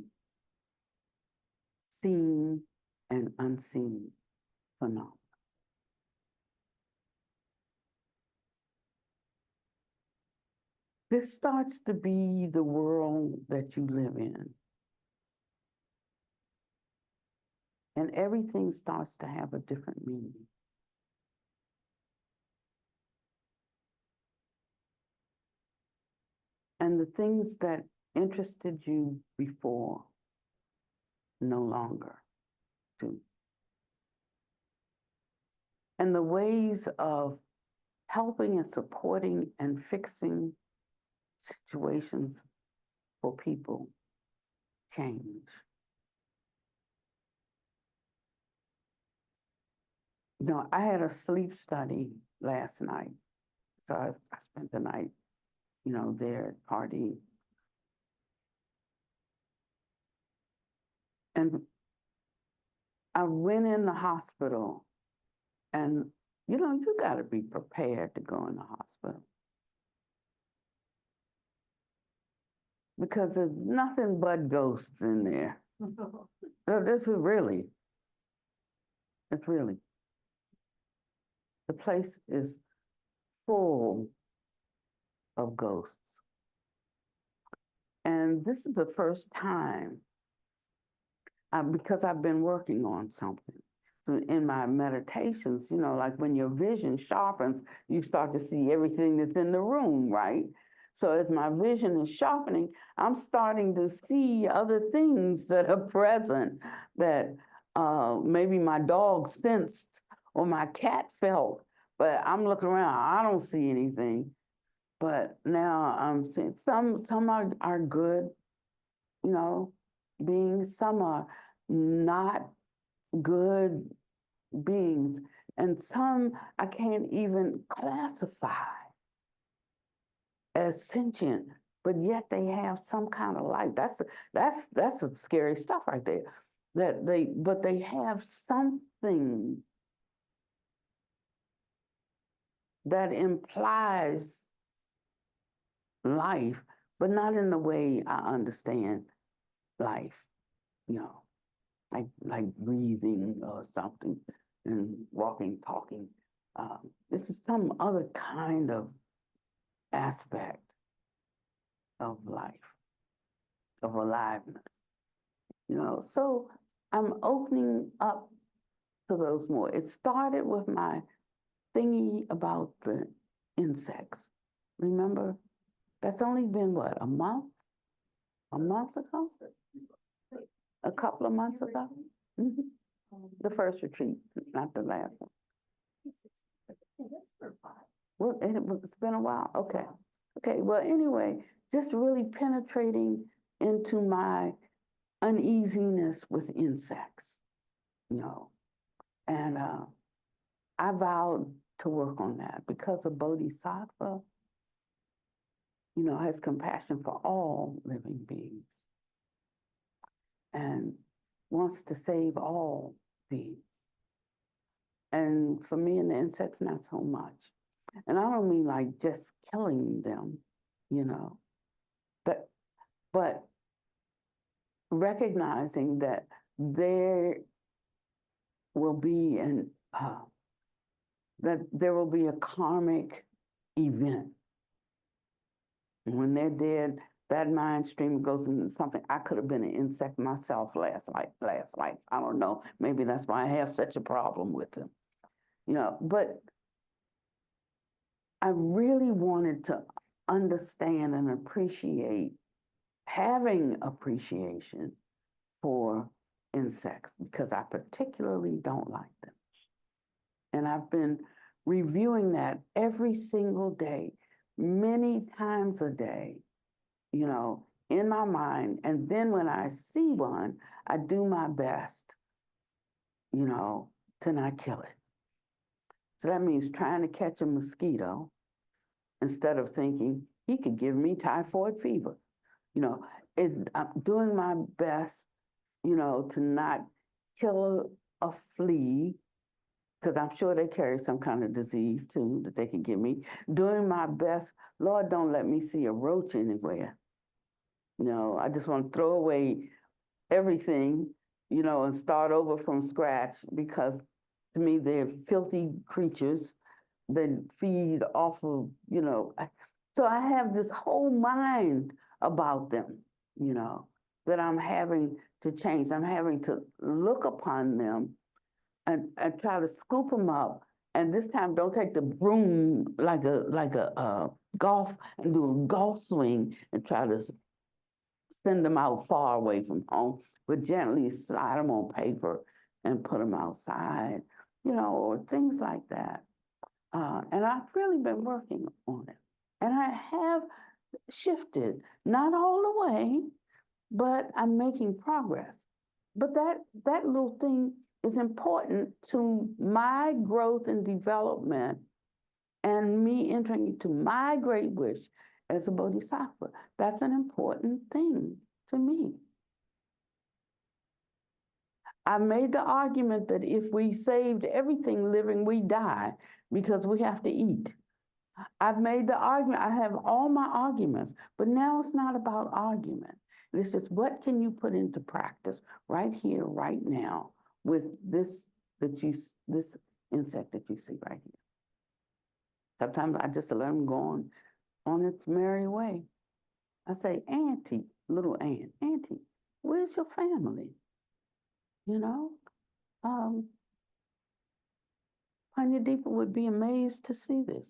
seen and unseen phenomenon. This starts to be the world that you live in. And everything starts to have a different meaning. And the things that interested you before no longer do. And the ways of helping and supporting and fixing situations for people change. You know, I had a sleep study last night. So I spent the night, you know, there partying. And I went in the hospital, and you got to be prepared to go in the hospital because there's nothing but ghosts in there. No, this is really, it's really, the place is full of ghosts. And this is the first time, because I've been working on something. So in my meditations, like when your vision sharpens, you start to see everything that's in the room, right? So as my vision is sharpening, I'm starting to see other things that are present that maybe my dog sensed or my cat felt, but I'm looking around, I don't see anything. But now I'm seeing some are good, beings, some are not good beings, and some I can't even classify as sentient, but yet they have some kind of life. That's some scary stuff right there. But they have something that implies life, but not in the way I understand life, like breathing or something, and walking, talking. This is some other kind of aspect of life, of aliveness, So I'm opening up to those more. It started with my thingy about the insects. Remember? That's only been what, a month? A month ago? A couple of months ago? Mhm. The first retreat, not the last one. Well, it's been a while. Okay. Okay. Well, anyway, just really penetrating into my uneasiness with insects, and I vowed to work on that because a bodhisattva, has compassion for all living beings and wants to save all beings. And for me and the insects, not so much. And I don't mean like just killing them, that, but recognizing that there will be that there will be a karmic event. When they're dead, that mind stream goes into something. I could have been an insect myself last life. I don't know. Maybe that's why I have such a problem with them. But I really wanted to understand and appreciate, having appreciation for insects, because I particularly don't like them. And I've been reviewing that every single day, many times a day, in my mind. And then when I see one, I do my best, to not kill it. So that means trying to catch a mosquito instead of thinking he could give me typhoid fever. I'm doing my best, to not kill a flea, because I'm sure they carry some kind of disease too that they can give me. Doing my best, Lord, don't let me see a roach anywhere. I just want to throw away everything, and start over from scratch, because to me they're filthy creatures that feed off of, So I have this whole mind about them, that I'm having to change. I'm having to look upon them and try to scoop them up. And this time, don't take the broom like a golf and do a golf swing and try to send them out far away from home, but gently slide them on paper and put them outside, or things like that. And I've really been working on it. And I have shifted, not all the way, but I'm making progress. But that little thing is important to my growth and development and me entering into my great wish as a bodhisattva. That's an important thing to me. I made the argument that if we saved everything living, we die because we have to eat. I've made the argument, I have all my arguments, but now it's not about argument. It's just what can you put into practice right here, right now, with this this insect that you see right here. Sometimes I just let them go on its merry way. I say, Auntie, little Aunt, Auntie, where's your family? You know, Panya Deepa would be amazed to see this.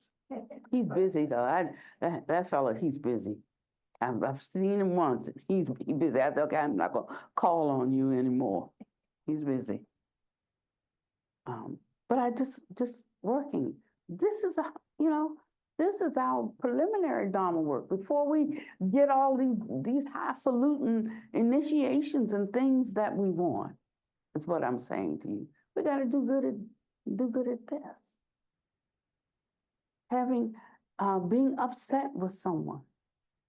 He's busy though. That fella, he's busy. I've seen him once. He's busy. I said, okay, I'm not gonna call on you anymore. He's busy. But I just working. This is this is our preliminary Dharma work before we get all these highfalutin initiations and things that we want. Is what I'm saying to you. We got to do good at this. Having being upset with someone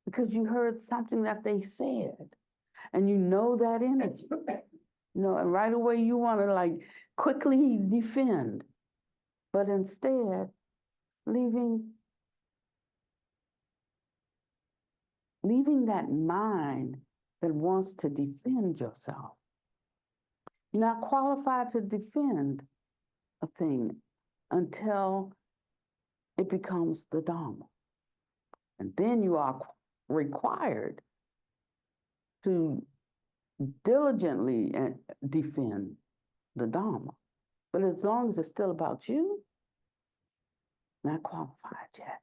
because you heard something that they said, and you know that energy. And right away you want to like quickly defend, but instead leaving that mind that wants to defend yourself. You're not qualified to defend a thing until it becomes the Dharma. And then you are required to diligently defend the Dharma. But as long as it's still about you, not qualified yet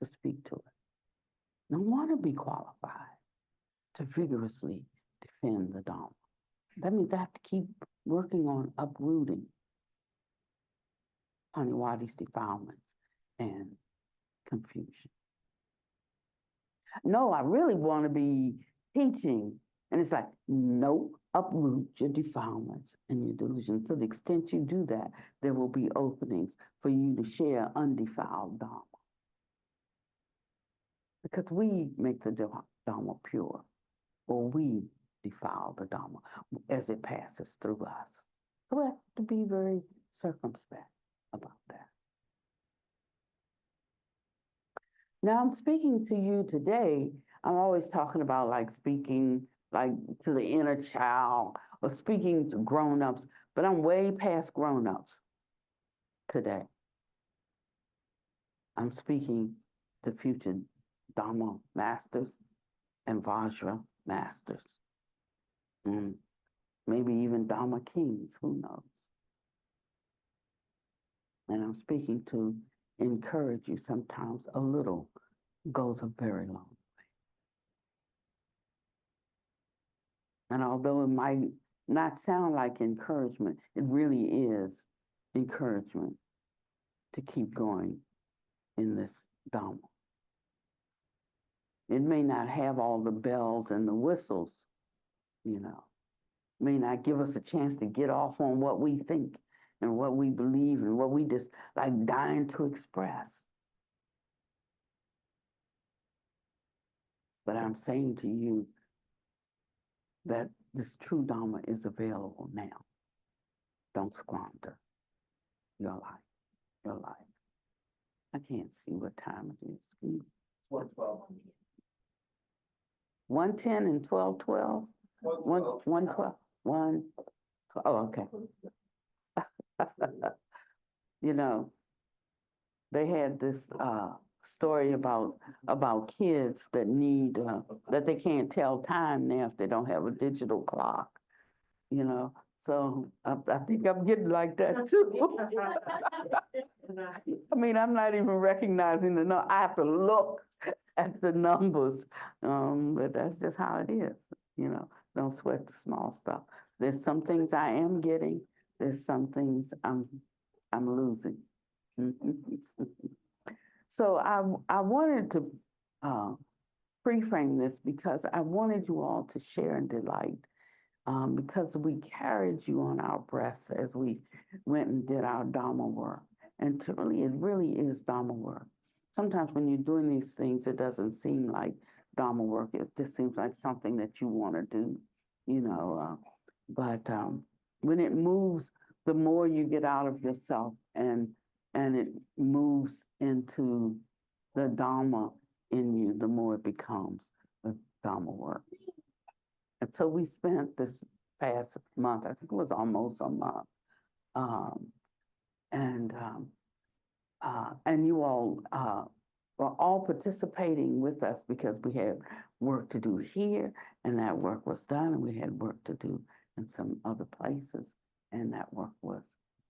to speak to it. Don't want to be qualified to vigorously defend the Dharma. That means I have to keep working on uprooting Pannavati's defilements and confusion. No, I really want to be teaching. And it's like, no, uproot your defilements and your delusions. To the extent you do that, there will be openings for you to share undefiled Dharma. Because we make the Dharma pure, or we defile the Dharma as it passes through us. So we have to be very circumspect about that. Now I'm speaking to you today. I'm always talking about like speaking like to the inner child or speaking to grown-ups, but I'm way past grown-ups today. I'm speaking to future Dharma masters and Vajra masters. Maybe even Dharma kings, who knows? And I'm speaking to encourage you. Sometimes a little goes a very long way. And although it might not sound like encouragement, it really is encouragement to keep going in this Dharma. It may not have all the bells and the whistles, may not give us a chance to get off on what we think and what we believe and what we just like dying to express. But I'm saying to you that this true Dharma is available now. Don't squander your life. I can't see what time it is. 1:12. 1:10 and 12:12? 1:12. 1. Oh, okay. They had this story about kids that need that they can't tell time now if they don't have a digital clock. So I think I'm getting like that too. I mean, I'm not even recognizing the number. I have to look at the numbers, but that's just how it is. Don't sweat the small stuff. There's some things I am getting. There's some things I'm losing. So I wanted to pre-frame this because I wanted you all to share in delight. Because we carried you on our breasts as we went and did our Dharma work. And it really is Dharma work. Sometimes when you're doing these things, it doesn't seem like Dharma work. It just seems like something that you want to do, But when it moves, the more you get out of yourself, and it moves into the dharma in you, the more it becomes the dharma work. And so we spent this past month, I think it was almost a month, um, and you all were all participating with us because we had work to do here, and that work was done, and we had work to do in some other places, and that work was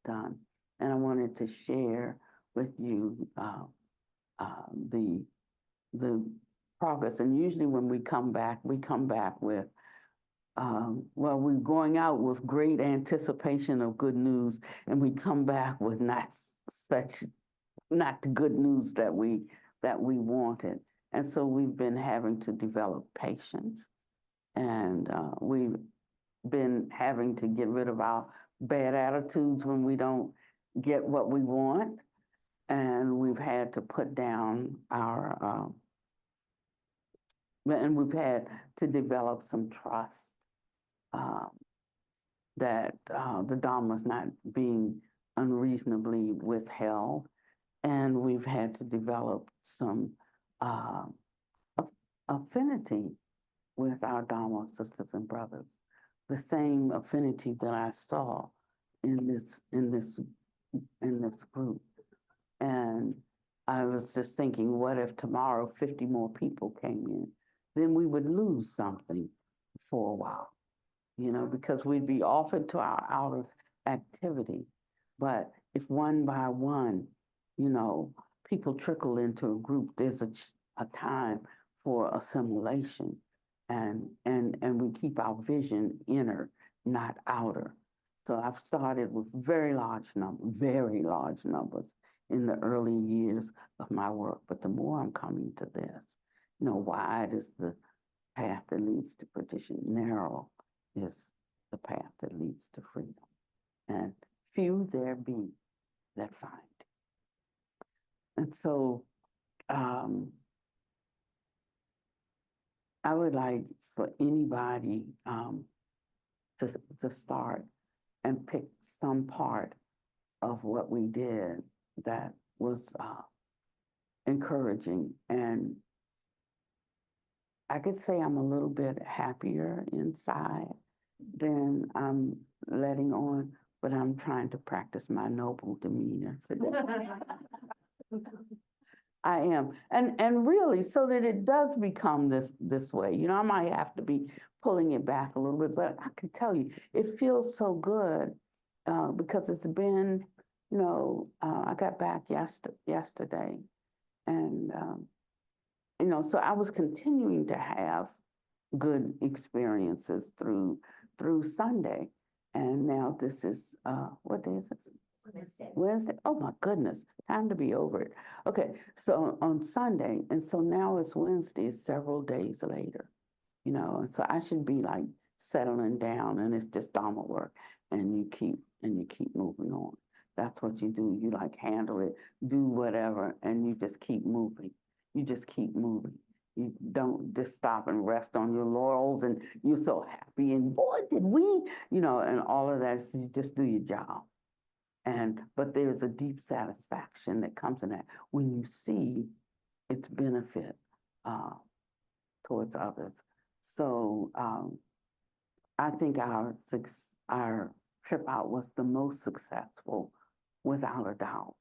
done. And I wanted to share with you the progress. And usually when we come back with well, we're going out with great anticipation of good news, and we come back with not the good news that we wanted. And so we've been having to develop patience, and we've been having to get rid of our bad attitudes when we don't get what we want, and we've had to put down our and we've had to develop some trust uh, that the Dharma is not being unreasonably withheld, and we've had to develop some uh, affinity with our Dharma sisters and brothers, the same affinity that I saw in this group. And I was just thinking, what if tomorrow 50 more people came in? Then we would lose something for a while, because we'd be off into our outer activity. But if one by one, people trickle into a group, there's a time for assimilation, and we keep our vision inner, not outer. So I've started with very large numbers in the early years of my work. But the more I'm coming to this, wide is the path that leads to perdition, narrow is the path that leads to freedom. And few there be that find. And so I would like for anybody to start and pick some part of what we did that was encouraging. And I could say I'm a little bit happier inside than I'm letting on, but I'm trying to practice my noble demeanor today. I am, and really, so that it does become this way. I might have to be pulling it back a little bit, but I can tell you, it feels so good because it's been, I got back yesterday, and so I was continuing to have good experiences through Sunday, and now this is what day is it? Wednesday. Oh my goodness, time to be over it. Okay, so on Sunday, and so now it's Wednesday, it's several days later, and so I should be like settling down, and it's just Dharma work, and you keep moving on. That's what you do. You like handle it, do whatever, and you just keep moving. You just keep moving. You don't just stop and rest on your laurels, and you're so happy, and boy, did we, and all of that. So you just do your job. But there's a deep satisfaction that comes in that when you see its benefit towards others. So I think our trip out was the most successful, without a doubt.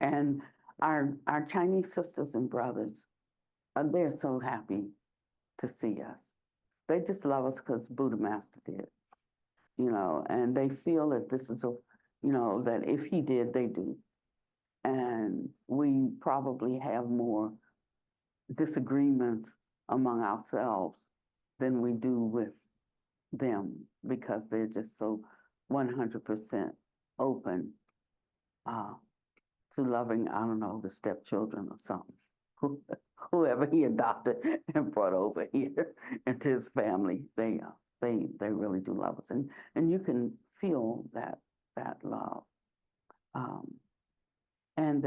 And our Chinese sisters and brothers, they're so happy to see us. They just love us because Buddha Master did, and they feel that this is that if he did, they do. And we probably have more disagreements among ourselves than we do with them because they're just so 100% open to loving, I don't know, the stepchildren or something. Whoever he adopted and brought over here into his family, they really do love us, and you can feel that love, and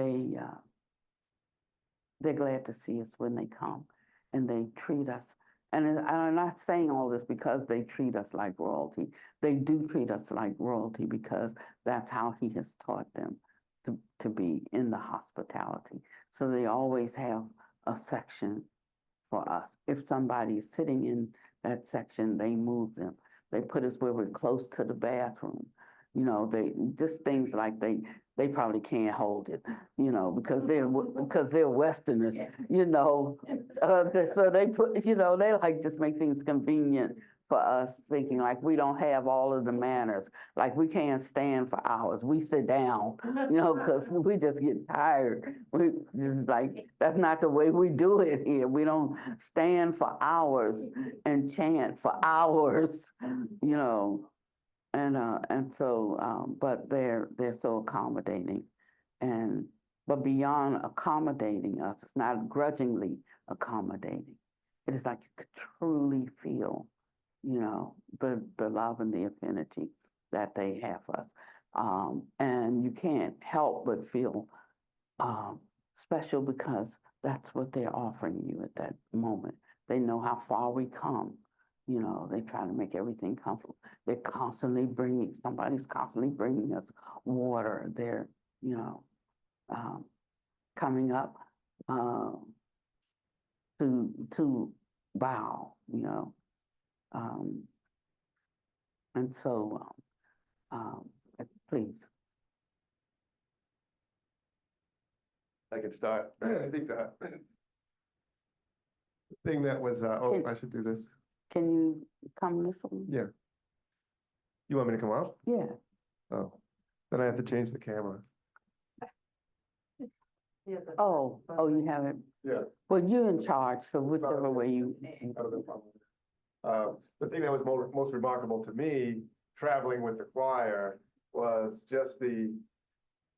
they're glad to see us when they come, and they treat us And I'm not saying all this because they treat us like royalty. They do treat us like royalty because that's how he has taught them to be in the hospitality. So they always have a section for us. If somebody is sitting in that section, they move them. They put us where we're close to the bathroom. You know, they just things like they probably can't hold it, you know, because they're Westerners, you know. So they put, you know, they like just make things convenient for us, thinking like we don't have all of the manners, like we can't stand for hours. We sit down, you know, because we just get tired. We just like that's not the way we do it here. We don't stand for hours and chant for hours, you know. And so, but they're so accommodating, but beyond accommodating us, it's not grudgingly accommodating. It is like you could truly feel, you know, the love and the affinity that they have for us, and you can't help but feel special because that's what they're offering you at that moment. They know how far we come. You know, they try to make everything comfortable. Somebody's constantly bringing us water. They're, you know, coming up to bow, you know. And so, please. I can start. I think the thing that was, I should do this. Can you come this way? Yeah. You want me to come up? Yeah. Oh, then I have to change the camera. Oh, you have it. Yeah. Well, you're in charge, so whichever way you. The thing that was most remarkable to me, traveling with the choir, was just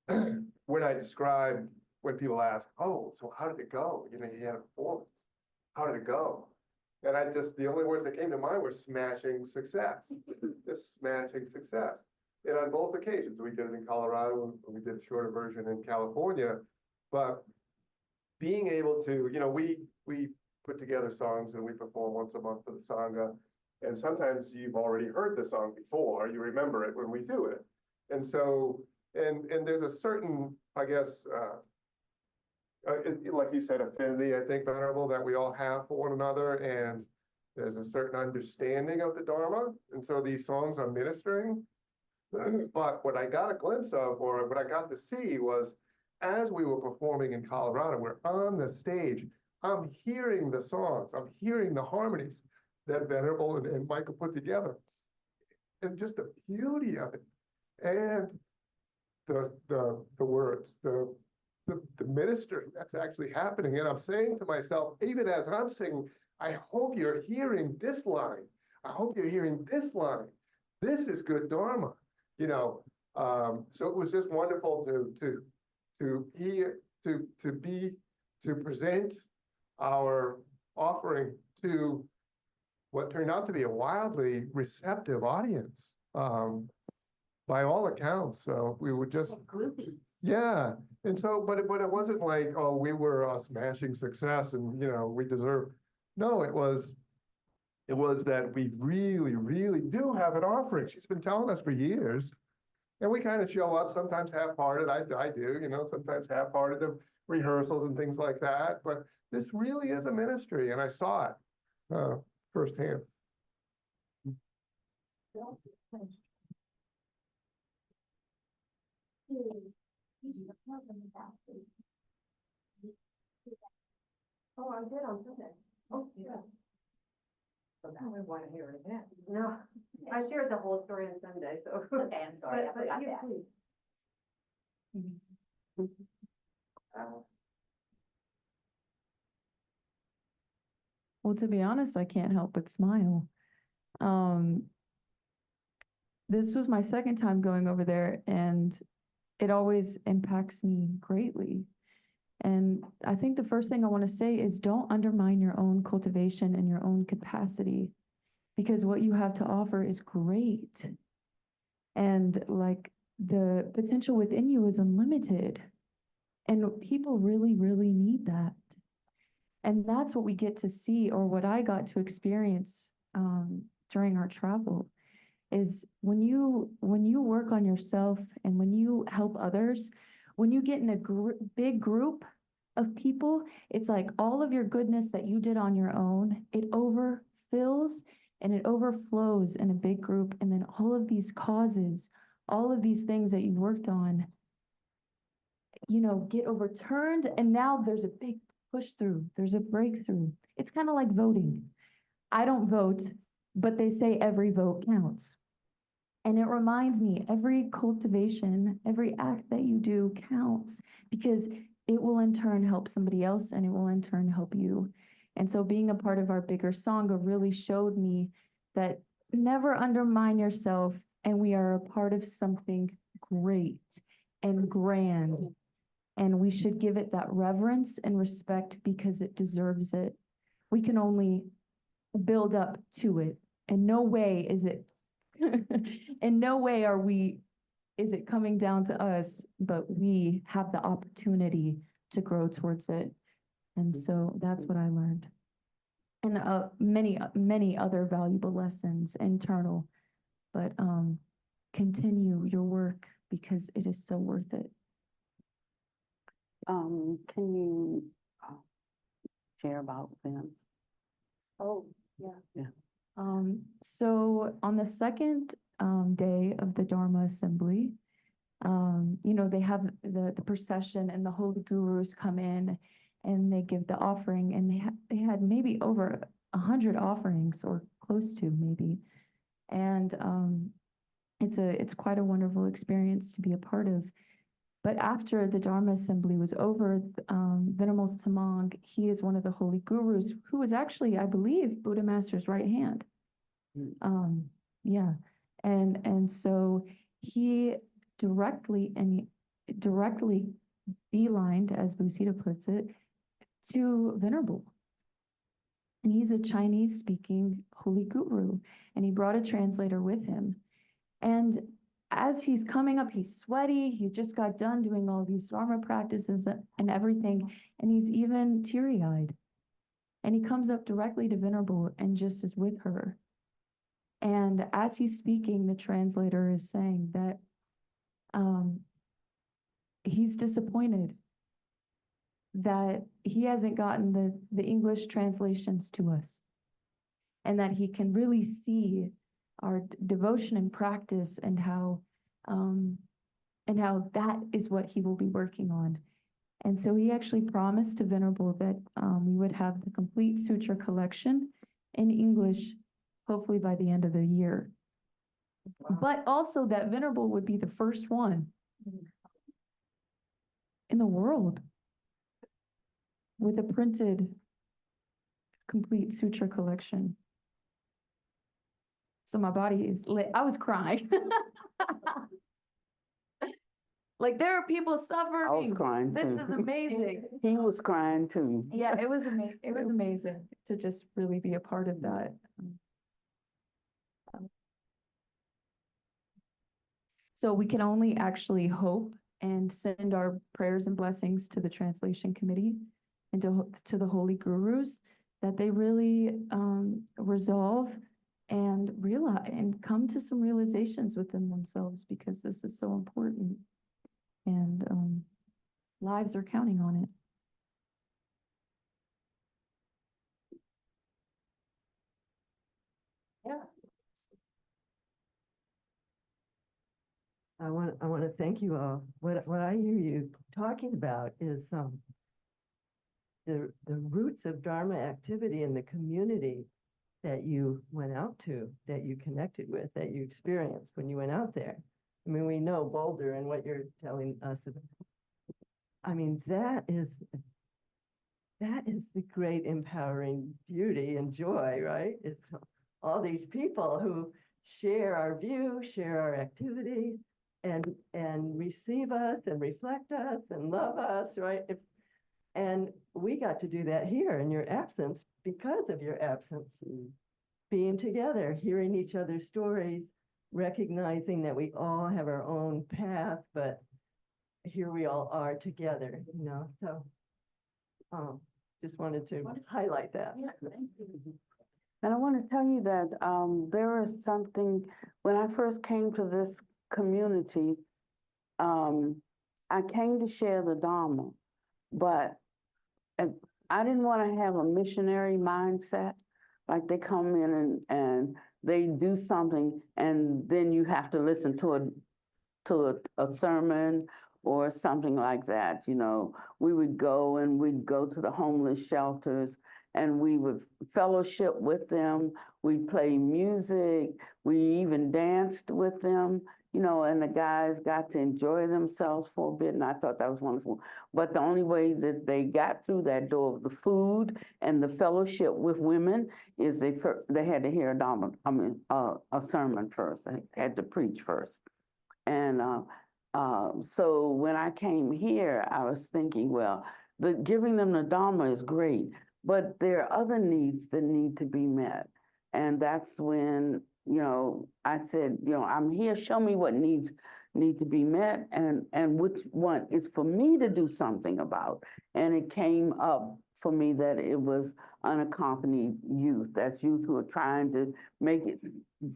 when I described, when people ask, oh, so how did it go? You know, you had a performance. How did it go? And the only words that came to mind were smashing success, just smashing success. And on both occasions, we did it in Colorado, and we did a shorter version in California, but being able to, you know, we put together songs and we perform once a month for the Sangha. And sometimes you've already heard the song before, you remember it when we do it. And so, and there's a certain, I guess, like you said, affinity, I think, Venerable, that we all have for one another. And there's a certain understanding of the Dharma. And so these songs are ministering. But what I got a glimpse of, or what I got to see was, as we were performing in Colorado, we're on the stage, I'm hearing the songs, I'm hearing the harmonies that Venerable and Michael put together. And just the beauty of it. And the words, the ministering that's actually happening. And I'm saying to myself, even as I'm singing, I hope you're hearing this line. I hope you're hearing this line. This is good Dharma, you know. So it was just wonderful to hear, to present our offering to what turned out to be a wildly receptive audience, by all accounts. So we were just Groupies. yeah. And so, but it wasn't like, oh, we were smashing success and, you know, we deserve. No, it was that we really, really do have an offering. She's been telling us for years. And we kind of show up, sometimes half-hearted. I do, you know, sometimes half-hearted of rehearsals and things like that. But this really is a ministry, and I saw it firsthand. Oh, I did on Sunday. Oh, yeah. So now I want to hear it again. No, I shared the whole story on Sunday, so. Okay, I'm sorry, I forgot you, that. please. Well, to be honest, I can't help but smile. This was my second time going over there, and it always impacts me greatly. And I think the first thing I want to say is don't undermine your own cultivation and your own capacity, because what you have to offer is great. And like the potential within you is unlimited. And people really, really need that. And that's what we get to see, or what I got to experience during our travel, is when you work on yourself and when you help others, when you get in a big group of people, it's like all of your goodness that you did on your own, it overfills and it overflows in a big group. And then all of these causes, all of these things that you worked on, get overturned. And now there's a big push through, there's a breakthrough. It's kind of like voting. I don't vote, but they say every vote counts. And it reminds me, every cultivation, every act that you do counts, because it will in turn help somebody else and it will in turn help you. And so being a part of our bigger Sangha really showed me that never undermine yourself, and we are a part of something great and grand. And we should give it that reverence and respect because it deserves it. We can only build up to it. In no way is it in no way is it coming down to us, but we have the opportunity to grow towards it. And so that's what I learned. And many other valuable lessons internal, but continue your work because it is so worth it. Can you share about them? Oh, yeah. Yeah. So on the second day of the Dharma assembly, they have the procession and the holy gurus come in and they give the offering, and they had maybe over 100 offerings, or close to maybe. And it's quite a wonderful experience to be a part of. But after the Dharma assembly was over, Venerable Tamang, he is one of the holy gurus who was actually, I believe, Buddha Master's right hand. Yeah. And so he directly beelined, as Busita puts it, to Venerable. And he's a Chinese speaking holy guru, and he brought a translator with him. And as he's coming up, he's sweaty. He just got done doing all these Dharma practices and everything. And he's even teary-eyed. And he comes up directly to Venerable and just is with her. And as he's speaking, the translator is saying that he's disappointed that he hasn't gotten the English translations to us, and that he can really see our devotion and practice, and how that is what he will be working on. And so he actually promised to Venerable that we would have the complete sutra collection in English, hopefully by the end of the year. Wow. But also that Venerable would be the first one in the world with a printed complete sutra collection. So my body is lit. I was crying. Like, there are people suffering. I was crying This too. is amazing. He was crying too. Yeah, it was amazing. It was amazing to just really be a part of that. So we can only actually hope and send our prayers and blessings to the translation committee and to the holy gurus, that they really resolve and realize and come to some realizations within themselves, because this is so important, and lives are counting on it. Yeah. I want to thank you all. What I hear you talking about is the roots of Dharma activity in the community that you went out to, that you connected with, that you experienced when you went out there. I mean, we know Boulder and what you're telling us about. I mean, that is the great empowering beauty and joy, right? It's all these people who share our view, share our activity, and receive us and reflect us and love us, right? And we got to do that here in your absence, because of your absence. Being together, hearing each other's stories, recognizing that we all have our own path, but here we all are together, So Just wanted to highlight that. And I want to tell you that there is something, when I first came to this community, I came to share the Dharma, but uh, I didn't want to have a missionary mindset. Like they come in and they do something and then you have to listen to a sermon or something like that. You know, we would go and we'd go to the homeless shelters and we would fellowship with them. We'd play music. We even danced with them, you know, and the guys got to enjoy themselves for a bit. And I thought that was wonderful. But the only way that they got through that door of the food and the fellowship with women is they had to hear a sermon first. They had to preach first. And so when I came here, I was thinking, well, giving them the Dharma is great, but there are other needs that need to be met. And that's when, you know, I said, you know, I'm here, show me what needs need to be met and which one is for me to do something about. And it came up for me that it was unaccompanied youth. That's youth who are trying to make it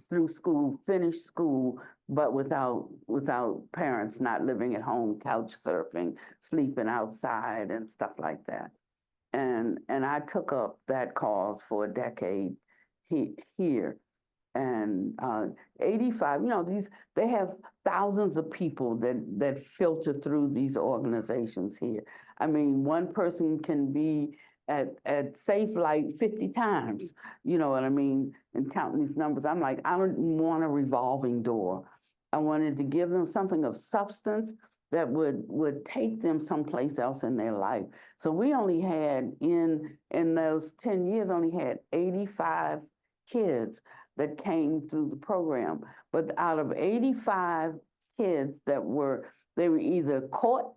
through school, finish school, but without parents, not living at home, couch surfing, sleeping outside and stuff like that. And I took up that cause for a decade here. And 85, you know, they have thousands of people that filter through these organizations here. I mean, one person can be at Safe Light 50 times, you know what I mean, and counting these numbers. I'm like, I don't want a revolving door. I wanted to give them something of substance that would take them someplace else in their life. So we only had, in those 10 years, only had 85 kids that came through the program. But out of 85 kids they were either caught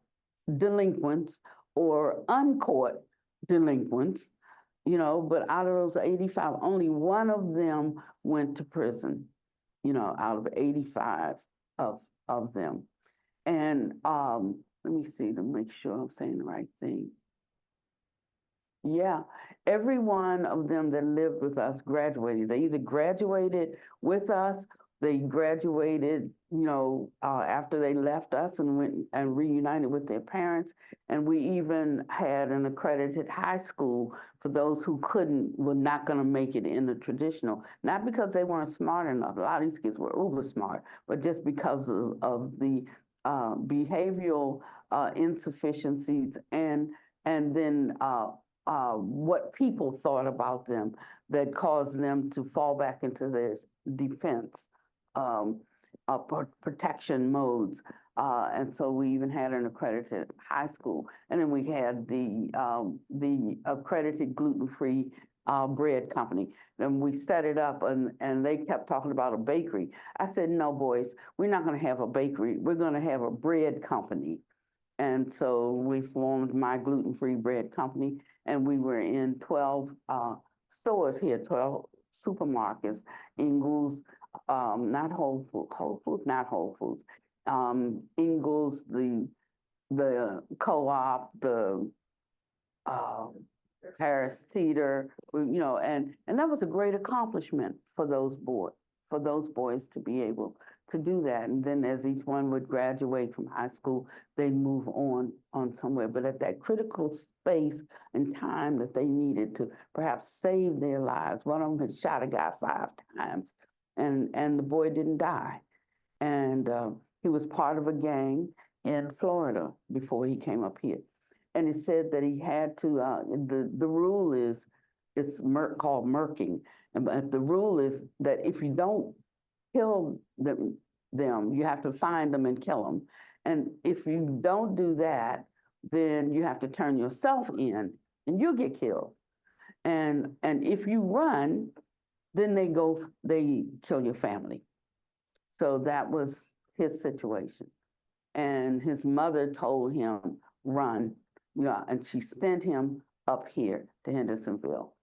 delinquents or uncaught delinquents, you know, but out of those 85, only one of them went to prison, you know, out of 85 of them. And let me see to make sure I'm saying the right thing. Yeah, every one of them that lived with us graduated. They either graduated with us, they graduated, you know, after they left us and went and reunited with their parents. And we even had an accredited high school for those who were not going to make it in the traditional, not because they weren't smart enough. A lot of these kids were uber smart, but just because of the behavioral insufficiencies and then what people thought about them that caused them to fall back into their defense protection modes. And so we even had an accredited high school. And then we had the accredited gluten-free bread company. And we set it up and they kept talking about a bakery. I said, no, boys, we're not going to have a bakery. We're going to have a bread company. And so we formed my gluten-free bread company, and we were in 12 stores here, 12 supermarkets, Ingles, not Whole Foods, not Whole Foods, Ingles, the Co-op, the Harris Teeter, you know, and that was a great accomplishment for those boys to be able to do that. And then as each one would graduate from high school, they move on somewhere. But at that critical space and time that they needed to perhaps save their lives, one of them had shot a guy 5 times, and the boy didn't die. And he was part of a gang in Florida before he came up here. And it said that he had to, the rule is, it's called murking. But the rule is that if you don't kill them, you have to find them and kill them. And if you don't do that, then you have to turn yourself in and you'll get killed. And if you run, then they kill your family. So that was his situation. And his mother told him, run, you know, and she sent him up here to Hendersonville.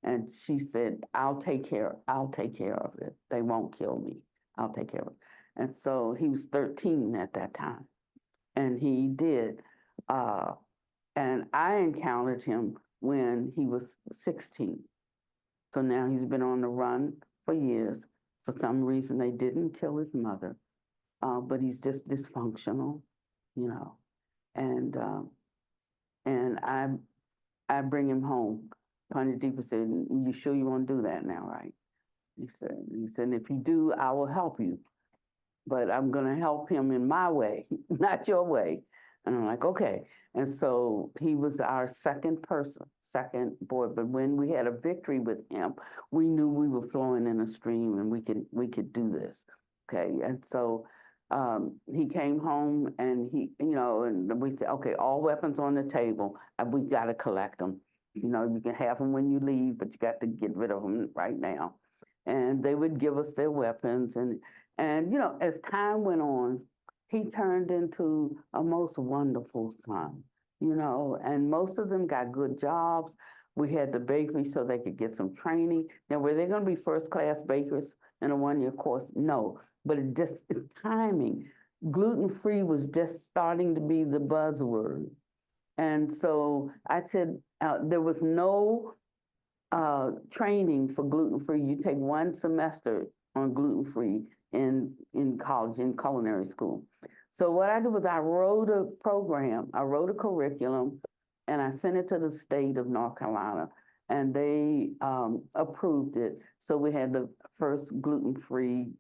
And she said, I'll take care of it. They won't kill me. I'll take care of it. And so he was 13 at that time. And he did And I encountered him when he was 16. So now he's been on the run for years. For some reason, they didn't kill his mother, but he's just dysfunctional, you know. And I bring him home. Punny Deepa said, "You sure you want to do that now, right?" He said, "If you do, I will help you. But I'm going to help him in my way, not your way." And I'm like, okay. And so he was our second boy. But when we had a victory with him, we knew we were flowing in a stream and we could do this. Okay. And so he came home and and we said, okay, all weapons on the table, and we got to collect them. You can have them when you leave, but you got to get rid of them right now. And they would give us their weapons, and as time went on, he turned into a most wonderful son, and most of them got good jobs. We had the bakery so they could get some training. Now, were they going to be first-class bakers in a one-year course? No, but it's timing. Gluten-free was just starting to be the buzzword. And so I said, there was no training for gluten-free. You take one semester on gluten-free in college, in culinary school. So what I did was I wrote a program, I wrote a curriculum, and I sent it to the state of North Carolina, and they approved it. So we had the first gluten-free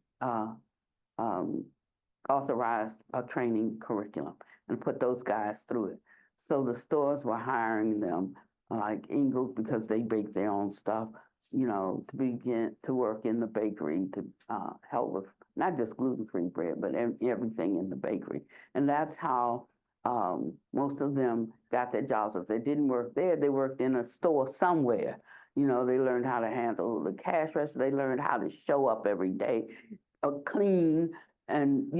authorized training curriculum and put those guys through it. So the stores were hiring them, like Ingles, because they bake their own stuff, to begin to work in the bakery to help with not just gluten-free bread, but everything in the bakery. And that's how most of them got their jobs. If they didn't work there, they worked in a store somewhere. They learned how to handle the cash register. They learned how to show up every day, clean, and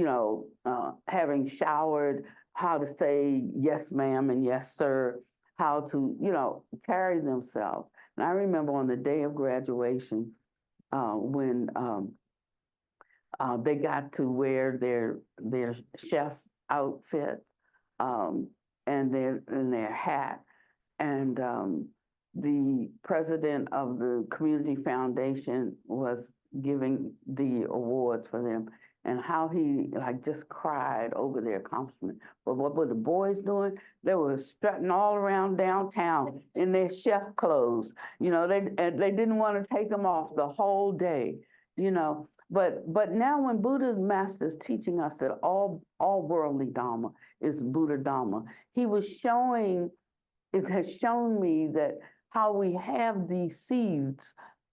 having showered, how to say yes ma'am and yes sir, how to carry themselves. And I remember on the day of graduation, when they got to wear their chef outfit, and their hat, and the president of the community foundation was giving the awards for them, and how he just cried over their accomplishment. But what were the boys doing? They were strutting all around downtown in their chef clothes. They didn't want to take them off the whole day. But now when Buddha Master is teaching us that all worldly dharma is Buddha Dharma, it has shown me that how we have these seeds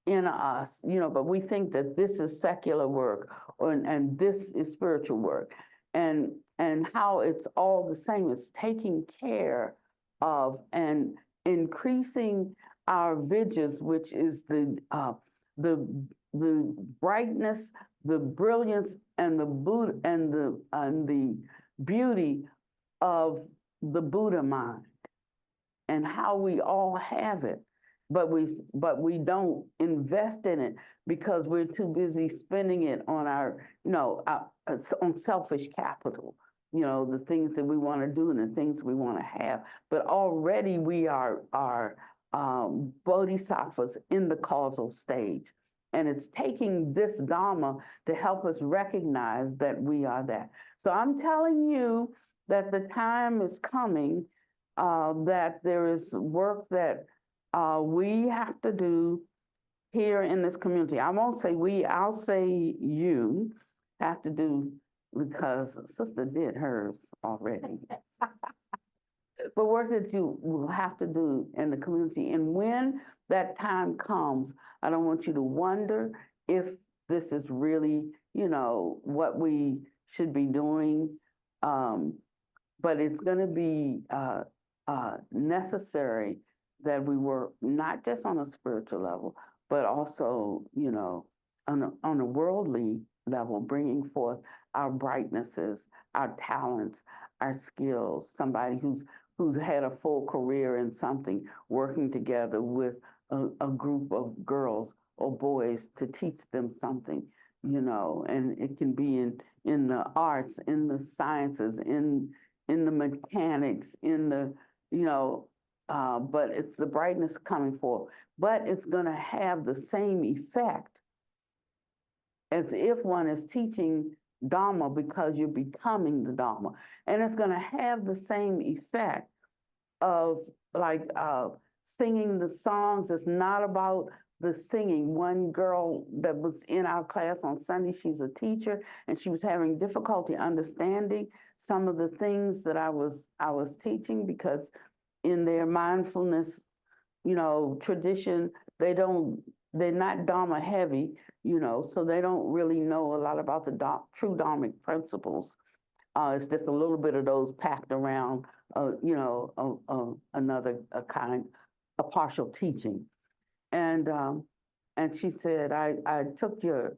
in us, but we think that this is secular work and this is spiritual work, and how it's all the same. It's taking care of and increasing our visions, which is the brightness, the brilliance, and the Buddha and the beauty of the Buddha mind, and how we all have it, but we don't invest in it because we're too busy spending it on on selfish capital, the things that we want to do and the things we want to have. But already we are bodhisattvas in the causal stage. And it's taking this Dharma to help us recognize that we are that. So I'm telling you that the time is coming, that there is work that we have to do here in this community. I won't say we, I'll say you have to do, because Sister did hers already. But work that you will have to do in the community. And when that time comes, I don't want you to wonder if this is really, what we should be doing. But it's going to be necessary that we work not just on a spiritual level, but also, on a worldly level, bringing forth our brightnesses, our talents, our skills. Somebody who's had a full career in something, working together with a group of girls or boys to teach them something, and it can be in the arts, in the sciences, in the mechanics, in the but it's the brightness coming forth. But it's going to have the same effect as if one is teaching Dharma because you're becoming the Dharma. And it's going to have the same effect of like singing the songs. It's not about the singing. One girl that was in our class on Sunday, she's a teacher, and she was having difficulty understanding some of the things that I was teaching because in their mindfulness, tradition, they're not Dharma heavy, so they don't really know a lot about the true Dharmic principles. It's just a little bit of those packed around, another a partial teaching. And she said, I took your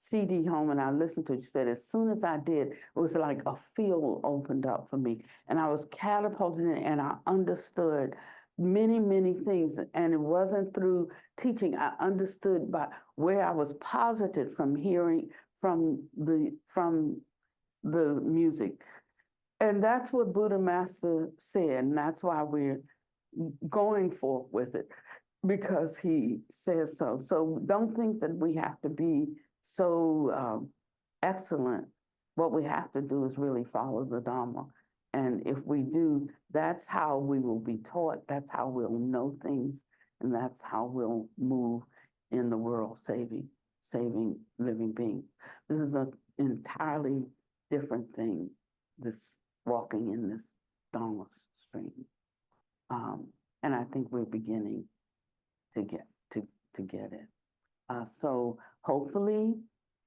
CD home and I listened to it. She said, as soon as I did, it was like a field opened up for me. And I was catapulted in and I understood many, many things. And it wasn't through teaching. I understood by where I was posited from hearing from the music. And that's what Buddha Master said. And that's why we're going forth with it, because he says so. So don't think that we have to be so excellent. What we have to do is really follow the Dharma. And if we do, that's how we will be taught. That's how we'll know things. And that's how we'll move in the world, saving living beings. This is an entirely different thing, this walking in this Dharma stream. And I think we're beginning to get it. So hopefully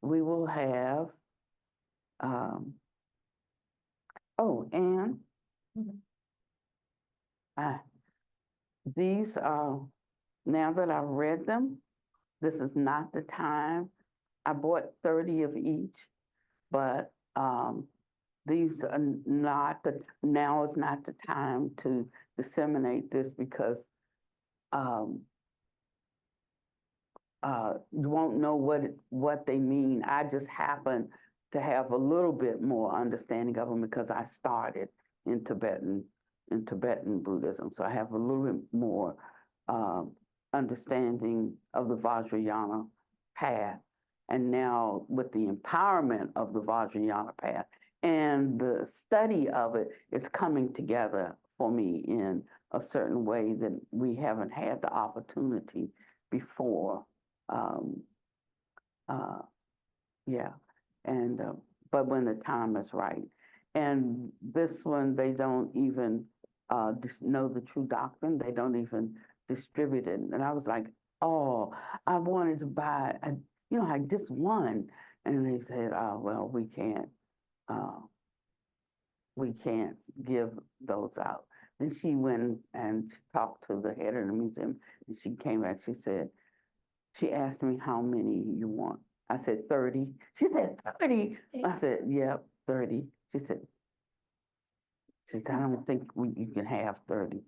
we will have. And these are, now that I've read them, this is not the time. I bought 30 of each, but these are not now is not the time to disseminate this because you won't know what they mean. I just happen to have a little bit more understanding of them because I started in Tibetan Buddhism. So I have a little bit more understanding of the Vajrayana path. And now with the empowerment of the Vajrayana path and the study of it, it's coming together for me in a certain way that we haven't had the opportunity before. But when the time is right. And this one, they don't even know the true doctrine. They don't even distribute it. And I was like, oh, I wanted to buy, I just one. And they said, oh, well, we can't give those out. Then she went and talked to the head of the museum, and she came back, she asked me how many you want. I said 30. She said 30. I said, yep, 30. She said, I don't think you can have 30.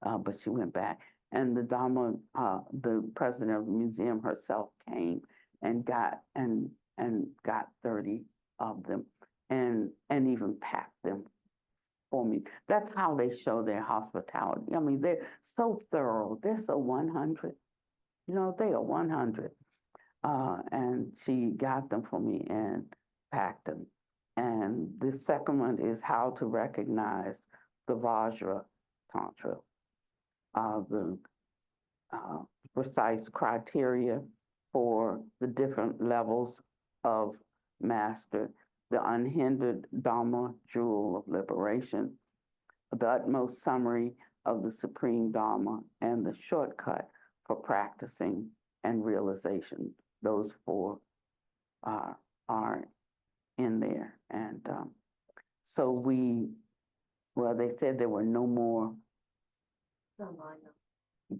But she went back. And the Dharma, the president of the museum herself came and got 30 of them and even packed them for me. That's how they show their hospitality. I mean, they're so thorough. They're so 100. They are 100. And she got them for me and packed them. And the second one is how to recognize the Vajra Tantra, the precise criteria for the different levels of master, the unhindered Dharma jewel of liberation, the utmost summary of the supreme Dharma, and the shortcut for practicing and realization. Those four are in there. And so they said there were no more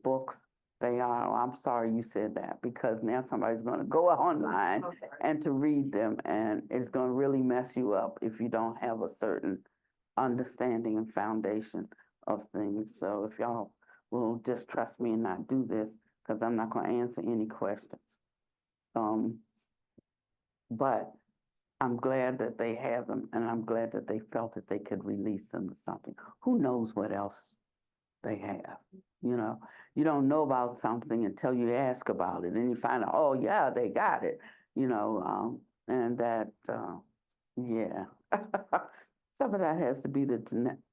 books. They are, I'm sorry you said that, because now somebody's going to go online and to read them, and it's going to really mess you up if you don't have a certain understanding and foundation of things. So if y'all will just trust me and not do this, because I'm not going to answer any questions. But I'm glad that they have them, and I'm glad that they felt that they could release them to something. Who knows what else they have. You know, you don't know about something until you ask about it, and you find out, oh yeah, they got it. You know, and that, yeah. Some of that has to be the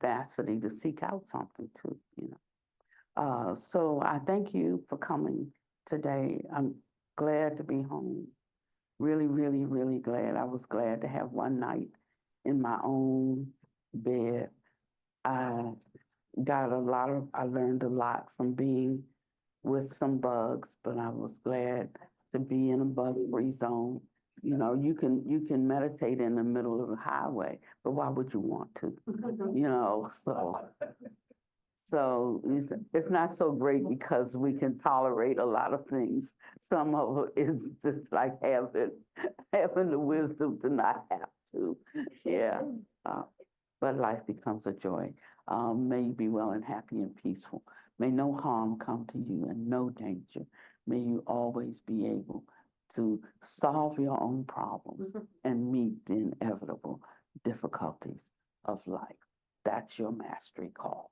tenacity to seek out something too. You know. So I thank you for coming today. I'm glad to be home. Really, really, really glad. I was glad to have one night in my own bed. I I learned a lot from being with some bugs, but I was glad to be in a bug-free zone. You know, you can meditate in the middle of the highway, but why would you want to? You know, so it's not so great because we can tolerate a lot of things. Some of it is just like having the wisdom to not have to. Yeah. Uh, but life becomes a joy. May you be well and happy and peaceful. May no harm come to you and no danger. May you always be able to solve your own problems and meet the inevitable difficulties of life. That's your mastery call.